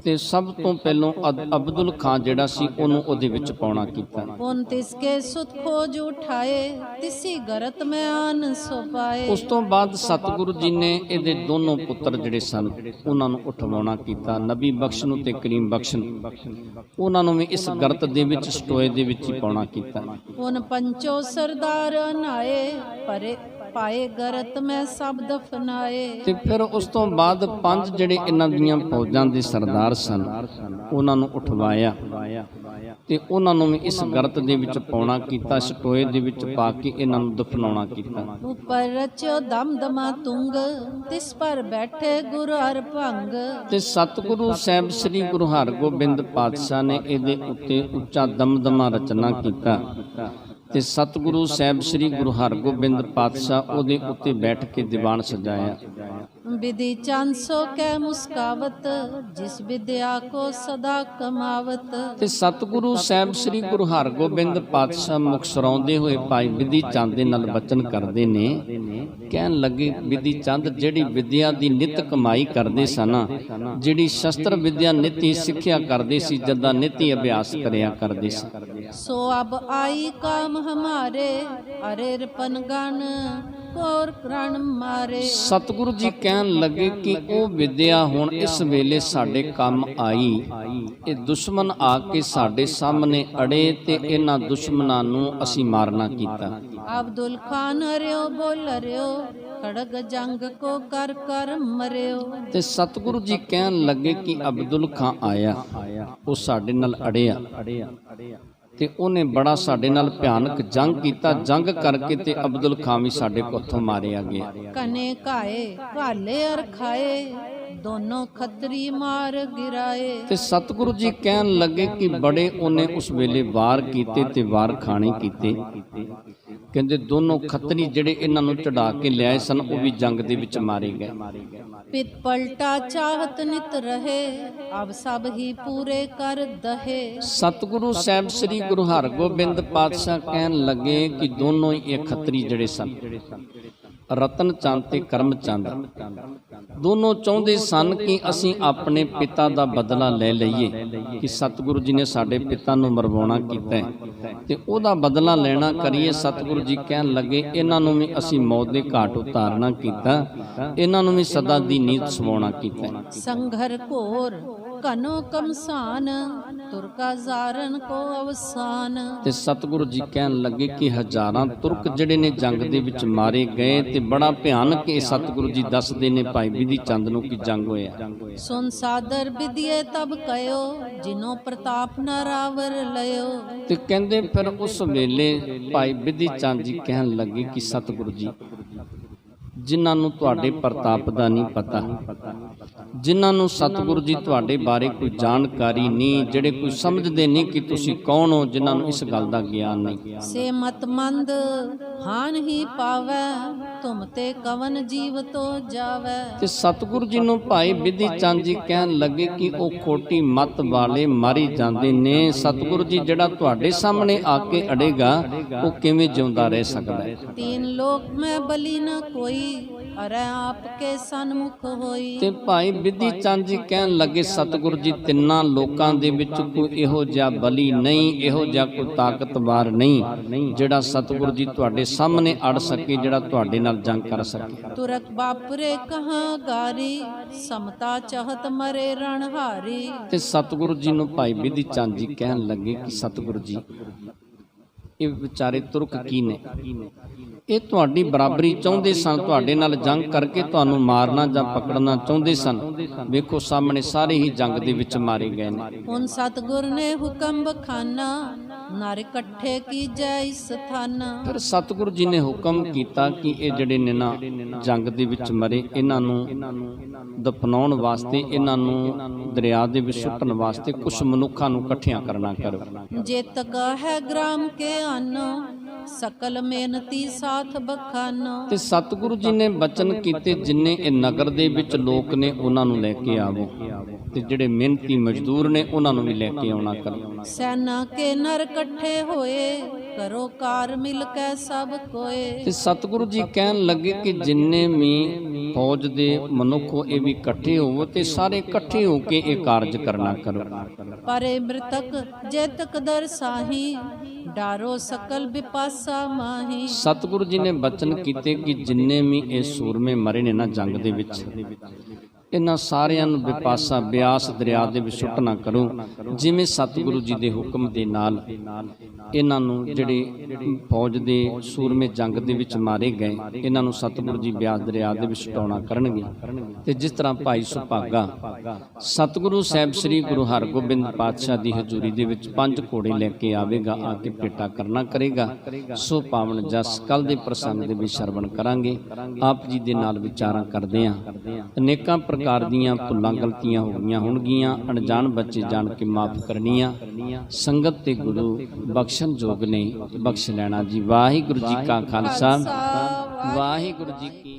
ਤੇ ਸਭ ਤੋਂ ਪਹਿਲੋਂ ਅਬਦੁਲ ਖਾਨ ਜਿਹੜਾ ਸੀ ਉਹਨੂੰ ਉਹਦੇ ਵਿੱਚ ਪਾਉਣਾ ਕੀਤਾ। ਪੁਨ ਤਿਸਕੇ ਸੁਤ ਖੋਜ ਉਠਾਏ, ਤਿਸੀ ਗਰਤ ਮੈਂ ਆਨ ਸੋ ਪਾਏ। ਉਸ ਤੋਂ ਬਾਅਦ ਸਤਿਗੁਰੂ ਜੀ ਨੇ ਇਹਦੇ ਦੋਨੋਂ ਪੁੱਤਰ ਜਿਹੜੇ ਸਨ ਉਹਨਾਂ ਨੂੰ ਉਠਵਾਉਣਾ ਕੀਤਾ, ਨਬੀ ਬਖਸ਼ ਨੂੰ ਤੇ ਕਰੀਮ ਬਖਸ਼ ਨੂੰ। ਉਹਨਾਂ ਨੂੰ ਵੀ ਇਸ ਗਰਤ ਦੇ ਵਿੱਚ ਸਟੋਏ ਦੇ ਵਿੱਚ ਹੀ ਪਾਉਣਾ ਕੀਤਾ। ਪੁਨ ਪੰਚੋ ਸਰਦਾਰ ਨਾਏ, ਪਰੇ ਪਾਏ ਗਰਤ ਮੈਂ ਸਭ ਦਫਨਾਏ। ਤੇ ਫਿਰ ਉਸ ਤੋਂ ਬਾਅਦ 5 ਜਿਹੜੇ ਇਹਨਾਂ ਦੀਆਂ ਫੌਜਾਂ ਦੇ ਸਰਦਾਰ ਸਨ ਉਹਨਾਂ ਨੂੰ ਉਠਵਾਇਆ ਤੇ ਉਹਨਾਂ ਨੂੰ ਵੀ ਇਸ ਗਰਤ ਦੇ ਵਿੱਚ ਪਾਉਣਾ ਕੀਤਾ, ਸਟੋਏ ਦੇ ਵਿੱਚ ਪਾ ਕੇ ਇਹਨਾਂ ਨੂੰ ਦਫਨਾਉਣਾ ਕੀਤਾ। ਉੱਪਰ ਰਚਿਓ ਦਮਦਮਾ ਤੁੰਗ, ਤਿਸ ਪਰ ਬੈਠੇ ਗੁਰੂ ਹਰ ਭੰਗ। ਤੇ ਸਤਿਗੁਰੂ ਸਾਹਿਬ ਸ੍ਰੀ ਗੁਰੂ ਹਰਗੋਬਿੰਦ ਪਾਤਸ਼ਾਹ ਨੇ ਇਹਦੇ ਉੱਤੇ ਉੱਚਾ ਦਮਦਮਾ ਰਚਨਾ ਕੀਤਾ ਤੇ ਸਤਿਗੁਰੂ ਸਾਹਿਬ ਸ੍ਰੀ ਗੁਰੂ ਹਰਗੋਬਿੰਦ ਪਾਤਸ਼ਾਹ ਉਹਦੇ ਉੱਤੇ ਬੈਠ ਕੇ ਦੀਵਾਨ ਸਜਾਇਆ। ਵਿਧੀ ਚੰਦ ਸੋ ਕੈ ਮੁਸਕਾਵਤ, ਜਿਸ ਵਿਦਿਆ ਕੋ ਸਦਾ ਕਮਾਵਤ। ਤੇ ਸਤਿਗੁਰੂ ਸਾਹਿਬ ਸ੍ਰੀ ਗੁਰੂ ਹਰਗੋਬਿੰਦ ਪਾਤਸ਼ਾਹ ਮੁਖਸਰਾਉਂਦੇ ਹੋਏ ਭਾਈ ਵਿਧੀ ਚੰਦ ਦੇ ਨਾਲ ਬਚਨ ਕਰਦੇ ਨੇ, ਕਹਿਣ ਲੱਗੇ ਵਿਧੀ ਚੰਦ ਜਿਹੜੀ ਵਿਦਿਆ ਦੀ ਨਿਤ ਕਮਾਈ ਕਰਦੇ ਸਨ, ਜਿਹੜੀ ਸ਼ਸਤਰ ਵਿਦਿਆ ਨਿਤੀ ਸਿੱਖਿਆ ਕਰਦੇ ਸੀ, ਜਦਾਂ ਨਿਤੀ ਅਭਿਆਸ ਕਰਿਆ ਕਰਦੇ ਸੀ, ਸੋ ਅਬ ਆਈ ਕਾਮ ਹਮਾਰੇ, ਅਰੇ ਰਪਨ ਗਣ ਕੋਰ ਪ੍ਰਣ ਮਾਰੇ। ਸਤਿਗੁਰੂ ਜੀ ਕਹਿਣ ਲੱਗੇ ਕਿ ਉਹ ਵਿਦਿਆ ਹੁਣ ਇਸ ਵੇਲੇ ਸਾਡੇ ਕੰਮ ਆਈ। ਇਹ ਦੁਸ਼ਮਣ ਆ ਕੇ ਸਾਡੇ ਸਾਹਮਣੇ ਅੜੇ ਤੇ ਇਹਨਾਂ ਦੁਸ਼ਮਣਾਂ ਨੂੰ ਅਸੀਂ ਮਾਰਨਾ ਕੀਤਾ। ਅਬਦੁਲ ਖਾਨ ਹਰਿਓ ਬੋਲ ਰਿਓ, ਖੜਗ ਜੰਗ ਕੋ ਕਰ ਕਰ ਮਰਿਓ। ਤੇ ਸਤਿਗੁਰੂ ਜੀ ਕਹਿਣ ਲੱਗੇ ਕਿ ਅਬਦੁਲ ਖਾਨ ਆਇਆ, ਉਹ ਸਾਡੇ ਨਾਲ ਅੜਿਆ ਤੇ ਉਹਨੇ ਬੜਾ ਸਾਡੇ ਨਾਲ ਭਿਆਨਕ ਜੰਗ ਕੀਤਾ। ਜੰਗ ਕਰਕੇ ਤੇ ਅਬਦੁਲ ਖਾਨ ਵੀ ਸਾਡੇ ਕੋਲੋਂ ਮਾਰਿਆ ਗਿਆ। ਕਨੇ ਕਾਏ ਭਾਲੇ ਅਰ ਖਾਏ, ਦੋਨੋਂ ਖੱਤਰੀ ਮਾਰ ਗਿਰਾਏ। ਤੇ ਸਤਿਗੁਰੂ ਜੀ ਕਹਿਣ ਲੱਗੇ ਕਿ ਬੜੇ ਉਹਨੇ ਉਸ ਵੇਲੇ ਵਾਰ ਕੀਤੇ ਤੇ ਵਾਰ ਖਾਣੇ ਕੀਤੇ। ਕਹਿੰਦੇ ਦੋਨੋਂ ਖੱਤਰੀ ਜਿਹੜੇ ਇਹਨਾਂ ਨੂੰ ਚੜਾ ਕੇ ਲਿਆਏ ਸਨ ਉਹ ਵੀ ਜੰਗ ਦੇ ਵਿੱਚ ਮਾਰੇ ਗਏ। ਪਿਤ ਪਲਟਾ ਚਾਹਤ ਨਿਤ ਰਹੇ, ਅਬ ਸਭ ਹੀ ਪੂਰੇ ਕਰ ਦਹੇ। ਸਤਿਗੁਰੂ ਸਾਹਿਬ ਸ੍ਰੀ ਗੁਰੂ ਹਰਗੋਬਿੰਦ ਪਾਤਸ਼ਾਹ ਕਹਿਣ ਲੱਗੇ ਕਿ ਦੋਨੋਂ ਹੀ ਇਹ ਖੱਤਰੀ ਜਿਹੜੇ ਸਨ, ਰਤਨ ਚੰਦ ਤੇ ਕਰਮ ਚੰਦ, ਦੋਨੋਂ ਚਾਹੁੰਦੇ ਸਨ ਕਿ ਅਸੀਂ ਆਪਣੇ ਪਿਤਾ ਦਾ ਬਦਲਾ ਲੈ ਲਈਏ ਕਿ ਸਤਿਗੁਰੂ ਜੀ ਨੇ ਸਾਡੇ ਪਿਤਾ ਨੂੰ ਮਰਵਾਉਣਾ ਕੀਤਾ ਹੈ ਤੇ ਉਹਦਾ ਬਦਲਾ ਲੈਣਾ ਕਰੀਏ। ਸਤਿਗੁਰੂ ਜੀ ਕਹਿਣ ਲੱਗੇ ਇਹਨਾਂ ਨੂੰ ਵੀ ਅਸੀਂ ਮੌਤ ਦੇ ਘਾਟ ਉਤਾਰਨਾ ਕੀਤਾ, ਇਹਨਾਂ ਨੂੰ ਵੀ ਸਦਾ ਦੀ ਨੀਂਦ ਸਵਾਉਣਾ ਕੀਤਾ। ਸੰਘਰ ਘੋਰ ਕਨੋ ਕਮਸਾਨ ਤੁਰਕਾ ਜ਼ਾਰਨ ਕੋ ਅਵਸਾਨ। ਤੇ ਸਤਿਗੁਰੂ ਜੀ ਕਹਿਣ ਲੱਗੇ ਕਿ ਹਜ਼ਾਰਾਂ ਤੁਰਕ ਜਿਹੜੇ ਨੇ ਜੰਗ ਦੇ ਵਿੱਚ ਮਾਰੇ ਗਏ ਤੇ ਬੜਾ ਭਿਆਨਕ ਇਹ ਸਤਿਗੁਰੂ ਜੀ ਦੱਸਦੇ ਨੇ ਭਾਈ ਬਿਧੀ ਚੰਦ ਨੂੰ ਕਿ ਜੰਗ ਹੋਇਆ। ਸੁਨ ਸਾਦਰ ਵਿਦਿਏ ਤਬ ਕਯੋ ਜਿਨੋ ਪ੍ਰਤਾਪ ਨ ਰਾਵਰ ਲਿਓ। ਤੇ ਕਹਿੰਦੇ ਫਿਰ ਉਸ ਵੇਲੇ ਭਾਈ ਬਿਧੀ ਚੰਦ ਜੀ ਕਹਿਣ ਲੱਗੇ ਕਿ ਸਤਿਗੁਰੂ ਜੀ ਜਿਨ੍ਹਾਂ ਨੂੰ ਤੁਹਾਡੇ ਪ੍ਰਤਾਪ ਦਾ ਨਹੀਂ ਪਤਾ, ਜਿਨ੍ਹਾਂ ਨੂੰ ਸਤਿਗੁਰੂ ਜੀ ਤੁਹਾਡੇ ਬਾਰੇ ਕੋਈ ਜਾਣਕਾਰੀ ਨਹੀਂ, ਜਿਹੜੇ ਕੋਈ ਸਮਝਦੇ ਨਹੀਂ ਕਿ ਤੁਸੀਂ ਕੌਣ ਹੋ, ਜਿਨ੍ਹਾਂ ਨੂੰ ਇਸ ਗੱਲ ਦਾ ਗਿਆਨ ਨਹੀਂ। ਸੇ ਮਤਮੰਦ ਹਾਨ ਹੀ ਪਾਵੈ ਤੁਮ ਤੇ ਕਵਨ ਜੀਵ ਤੋ ਜਾਵੈ। ਤੇ ਸਤਿਗੁਰੂ ਜੀ ਨੂੰ ਭਾਈ ਬਿਧੀ ਚੰਦ ਜੀ ਕਹਿਣ ਲੱਗੇ ਕਿ ਉਹ ਖੋਟੀ ਮਤ ਵਾਲੇ ਮਾਰੀ ਜਾਂਦੇ ਨੇ। ਸਤਿਗੁਰੂ ਜੀ ਜਿਹੜਾ ਤੁਹਾਡੇ ਸਾਹਮਣੇ ਆ ਕੇ ਅੜੇਗਾ ਉਹ ਕਿਵੇਂ ਜਿਉਂਦਾ ਰਹਿ ਸਕਦਾ ਹੈ। ਤੀਨ ਲੋਕ ਮੈਂ ਬਲੀ ਨ ਕੋਈ ਅਰੇ ਆਪ ਕੇ ਸਨਮੁਖ ਹੋਈ। ਤੇ ਭਾਈ ਬਿਧੀ ਚੰਦ ਜੀ ਕਹਿਣ ਲੱਗੇ ਸਤਿਗੁਰੂ ਜੀ ਤਿੰਨਾਂ ਲੋਕਾਂ ਦੇ ਵਿੱਚ ਕੋਈ ਇਹੋ ਜਿਹਾ ਬਲੀ ਨਹੀਂ, ਇਹੋ ਜਿਹਾ ਕੋਈ ਤਾਕਤਵਰ ਨਹੀਂ ਜਿਹੜਾ ਸਤਿਗੁਰੂ ਜੀ ਤੁਹਾਡੇ ਸਾਹਮਣੇ ਅੜ ਸਕੇ, ਜਿਹੜਾ ਤੁਹਾਡੇ ਨਾਲ ਜੰਗ ਕਰ ਸਕੇ। ਤੁਰਕ ਬਾਪਰੇ ਕਹਾਂ ਗਾਰੀ ਸਮਤਾ ਚਾਹਤ ਮਰੇ ਰਣਹਾਰੀ। ਤੇ ਸਤਿਗੁਰੂ ਜੀ ਨੂੰ ਭਾਈ ਬਿਧੀ ਚੰਦ ਜੀ ਕਹਿਣ ਲੱਗੇ ਕਿ ਸਤਿਗੁਰੂ ਜੀ ਇਹ ਵਿਚਾਰੇ ਤੁਰਕ ਕੀ ਨੇ, ਇਹ ਤੁਹਾਡੀ ਬਰਾਬਰੀ ਚਾਹੁੰਦੇ ਸਨ, ਤੁਹਾਡੇ ਨਾਲ ਜੰਗ ਕਰਕੇ ਤੁਹਾਨੂੰ ਮਾਰਨਾ ਜਾਂ ਪਕੜਨਾ ਚਾਹੁੰਦੇ ਸਨ। ਵੇਖੋ ਸਾਹਮਣੇ ਸਾਰੇ ਹੀ ਜੰਗ ਦੇ ਵਿੱਚ ਮਾਰੇ ਗਏ ਨੇ। ਹੁਣ ਸਤਿਗੁਰ ਨੇ ਹੁਕਮ ਬਖਾਨਾ ਨਰ ਇਕੱਠੇ ਕੀਜੈ ਇਸ ਥਾਨਾ। ਫਿਰ ਸਤਿਗੁਰੂ ਜੀ ਨੇ ਹੁਕਮ ਕੀਤਾ ਕਿ ਇਹ ਜਿਹੜੇ ਨੇ ਨਾ ਜੰਗ ਦੇ ਵਿੱਚ ਮਰੇ ਇਹਨਾਂ ਨੂੰ ਦਫਨਾਉਣ ਵਾਸਤੇ, ਇਹਨਾਂ ਨੂੰ ਦਰਿਆ ਦੇ ਵਿੱਚ ਸੁੱਟਣ ਵਾਸਤੇ ਕੁਝ ਮਨੁੱਖਾਂ ਨੂੰ ਇਕੱਠਿਆਂ ਕਰਨਾ ਕਰੋ। ਜੇਤਕਾ ਹੈ ਗ੍ਰਾਮ ਕੇ ਆਨੋ ਸਕਲ ਮਿਹਨਤੀ ਸਾਥ ਬਖਾਨੋ। ਤੇ ਸਤਿਗੁਰੂ ਜੀ ਨੇ ਬਚਨ ਕੀਤੇ ਜਿੰਨੇ ਇਹ ਨਗਰ ਦੇ ਵਿੱਚ ਲੋਕ ਨੇ ਉਹਨਾਂ ਨੂੰ ਲੈ ਕੇ ਆਵੋ ਤੇ ਜਿਹੜੇ ਮਿਹਨਤੀ ਮਜ਼ਦੂਰ ਨੇ ਉਹਨਾਂ ਨੂੰ ਵੀ ਲੈ ਕੇ ਆਉਣਾ ਕਰੋ। ਸੈਨਾ ਕੇ ਨਰ ਇਕੱਠੇ ਹੋਏ ਕਰੋ ਕਾਰ ਮਿਲ ਕੇ ਸਭ ਕੋਏ। ਤੇ ਸਤਿਗੁਰੂ ਜੀ ਕਹਿਣ ਲੱਗੇ ਕਿ ਜਿੰਨੇ ਵੀ ਫੌਜ ਦੇ ਮਨੁੱਖ ਹੋ ਇਹ ਵੀ ਇਕੱਠੇ ਹੋਵੋ ਤੇ ਸਾਰੇ ਇਕੱਠੇ ਹੋ ਕੇ ਇਹ ਕਾਰਜ ਕਰਨਾ ਕਰੋ। ਪਰੇ ਮ੍ਰਿਤਕ ਜੇਤਕ ਦਰ ਸਾਹੀ ਡਾਰੋ ਸਕਲ ਵਿਪਾਸਾ ਮਾਹੀ। ਸਤਿਗੁਰੂ ਜੀ ਨੇ ਬਚਨ ਕੀਤੇ ਕਿ ਜਿੰਨੇ ਵੀ ਇਹ ਸੂਰਮੇ ਮਰੇ ਨੇ ਨਾ ਜੰਗ ਦੇ ਵਿੱਚ, ਇਹਨਾਂ ਸਾਰਿਆਂ ਨੂੰ ਵਿਪਾਸਾ ਬਿਆਸ ਦਰਿਆ ਦੇ ਵਿੱਚ ਸੁੱਟਣਾ ਕਰੋ। ਜਿਵੇਂ ਸਤਿਗੁਰੂ ਜੀ ਦੇ ਹੁਕਮ ਦੇ ਨਾਲ ਇਹਨਾਂ ਨੂੰ ਜਿਹੜੇ ਫੌਜ ਦੇ ਸੂਰਮੇ ਜੰਗ ਦੇ ਵਿੱਚ ਮਾਰੇ ਗਏ ਇਹਨਾਂ ਨੂੰ ਸਤਿਗੁਰੂ ਜੀ ਬਿਆਸ ਦਰਿਆ ਦੇ ਵਿੱਚ ਸੁਟਾਉਣਾ ਕਰਨਗੇ। ਤੇ ਜਿਸ ਤਰ੍ਹਾਂ ਭਾਈ ਸੁਭਾਗਾ ਸਤਿਗੁਰੂ ਸਾਹਿਬ ਸ੍ਰੀ ਗੁਰੂ ਹਰਗੋਬਿੰਦ ਪਾਤਸ਼ਾਹ ਦੀ ਹਜ਼ੂਰੀ ਦੇ ਵਿੱਚ 5 ਘੋੜੇ ਲੈ ਕੇ ਆਵੇਗਾ, ਆ ਕੇ ਭੇਟਾ ਕਰਨਾ ਕਰੇਗਾ। ਸੋ ਪਾਵਨ ਜਸ ਕੱਲ ਦੇ ਪ੍ਰਸੰਗ ਦੇ ਵਿੱਚ ਸ਼ਰਵਣ ਕਰਾਂਗੇ। ਆਪ ਜੀ ਦੇ ਨਾਲ ਵਿਚਾਰਾਂ ਕਰਦੇ ਹਾਂ। ਅਨੇਕਾਂ ਪ੍ਰਕਾਰ ਦੀਆਂ ਭੁੱਲਾਂ ਗਲਤੀਆਂ ਹੋ ਗਈਆਂ ਹੋਣਗੀਆਂ, ਅਣਜਾਣ ਬੱਚੇ ਜਾਣ ਕੇ ਮਾਫ ਕਰਨੀਆਂ। ਸੰਗਤ ਤੇ ਗੁਰੂ ਬਖਸ਼ਣ ਜੋਗ ਨੇ, ਬਖਸ਼ ਲੈਣਾ ਜੀ। ਵਾਹਿਗੁਰੂ ਜੀ ਕਾ ਖਾਲਸਾ, ਵਾਹਿਗੁਰੂ ਜੀ ਕੀ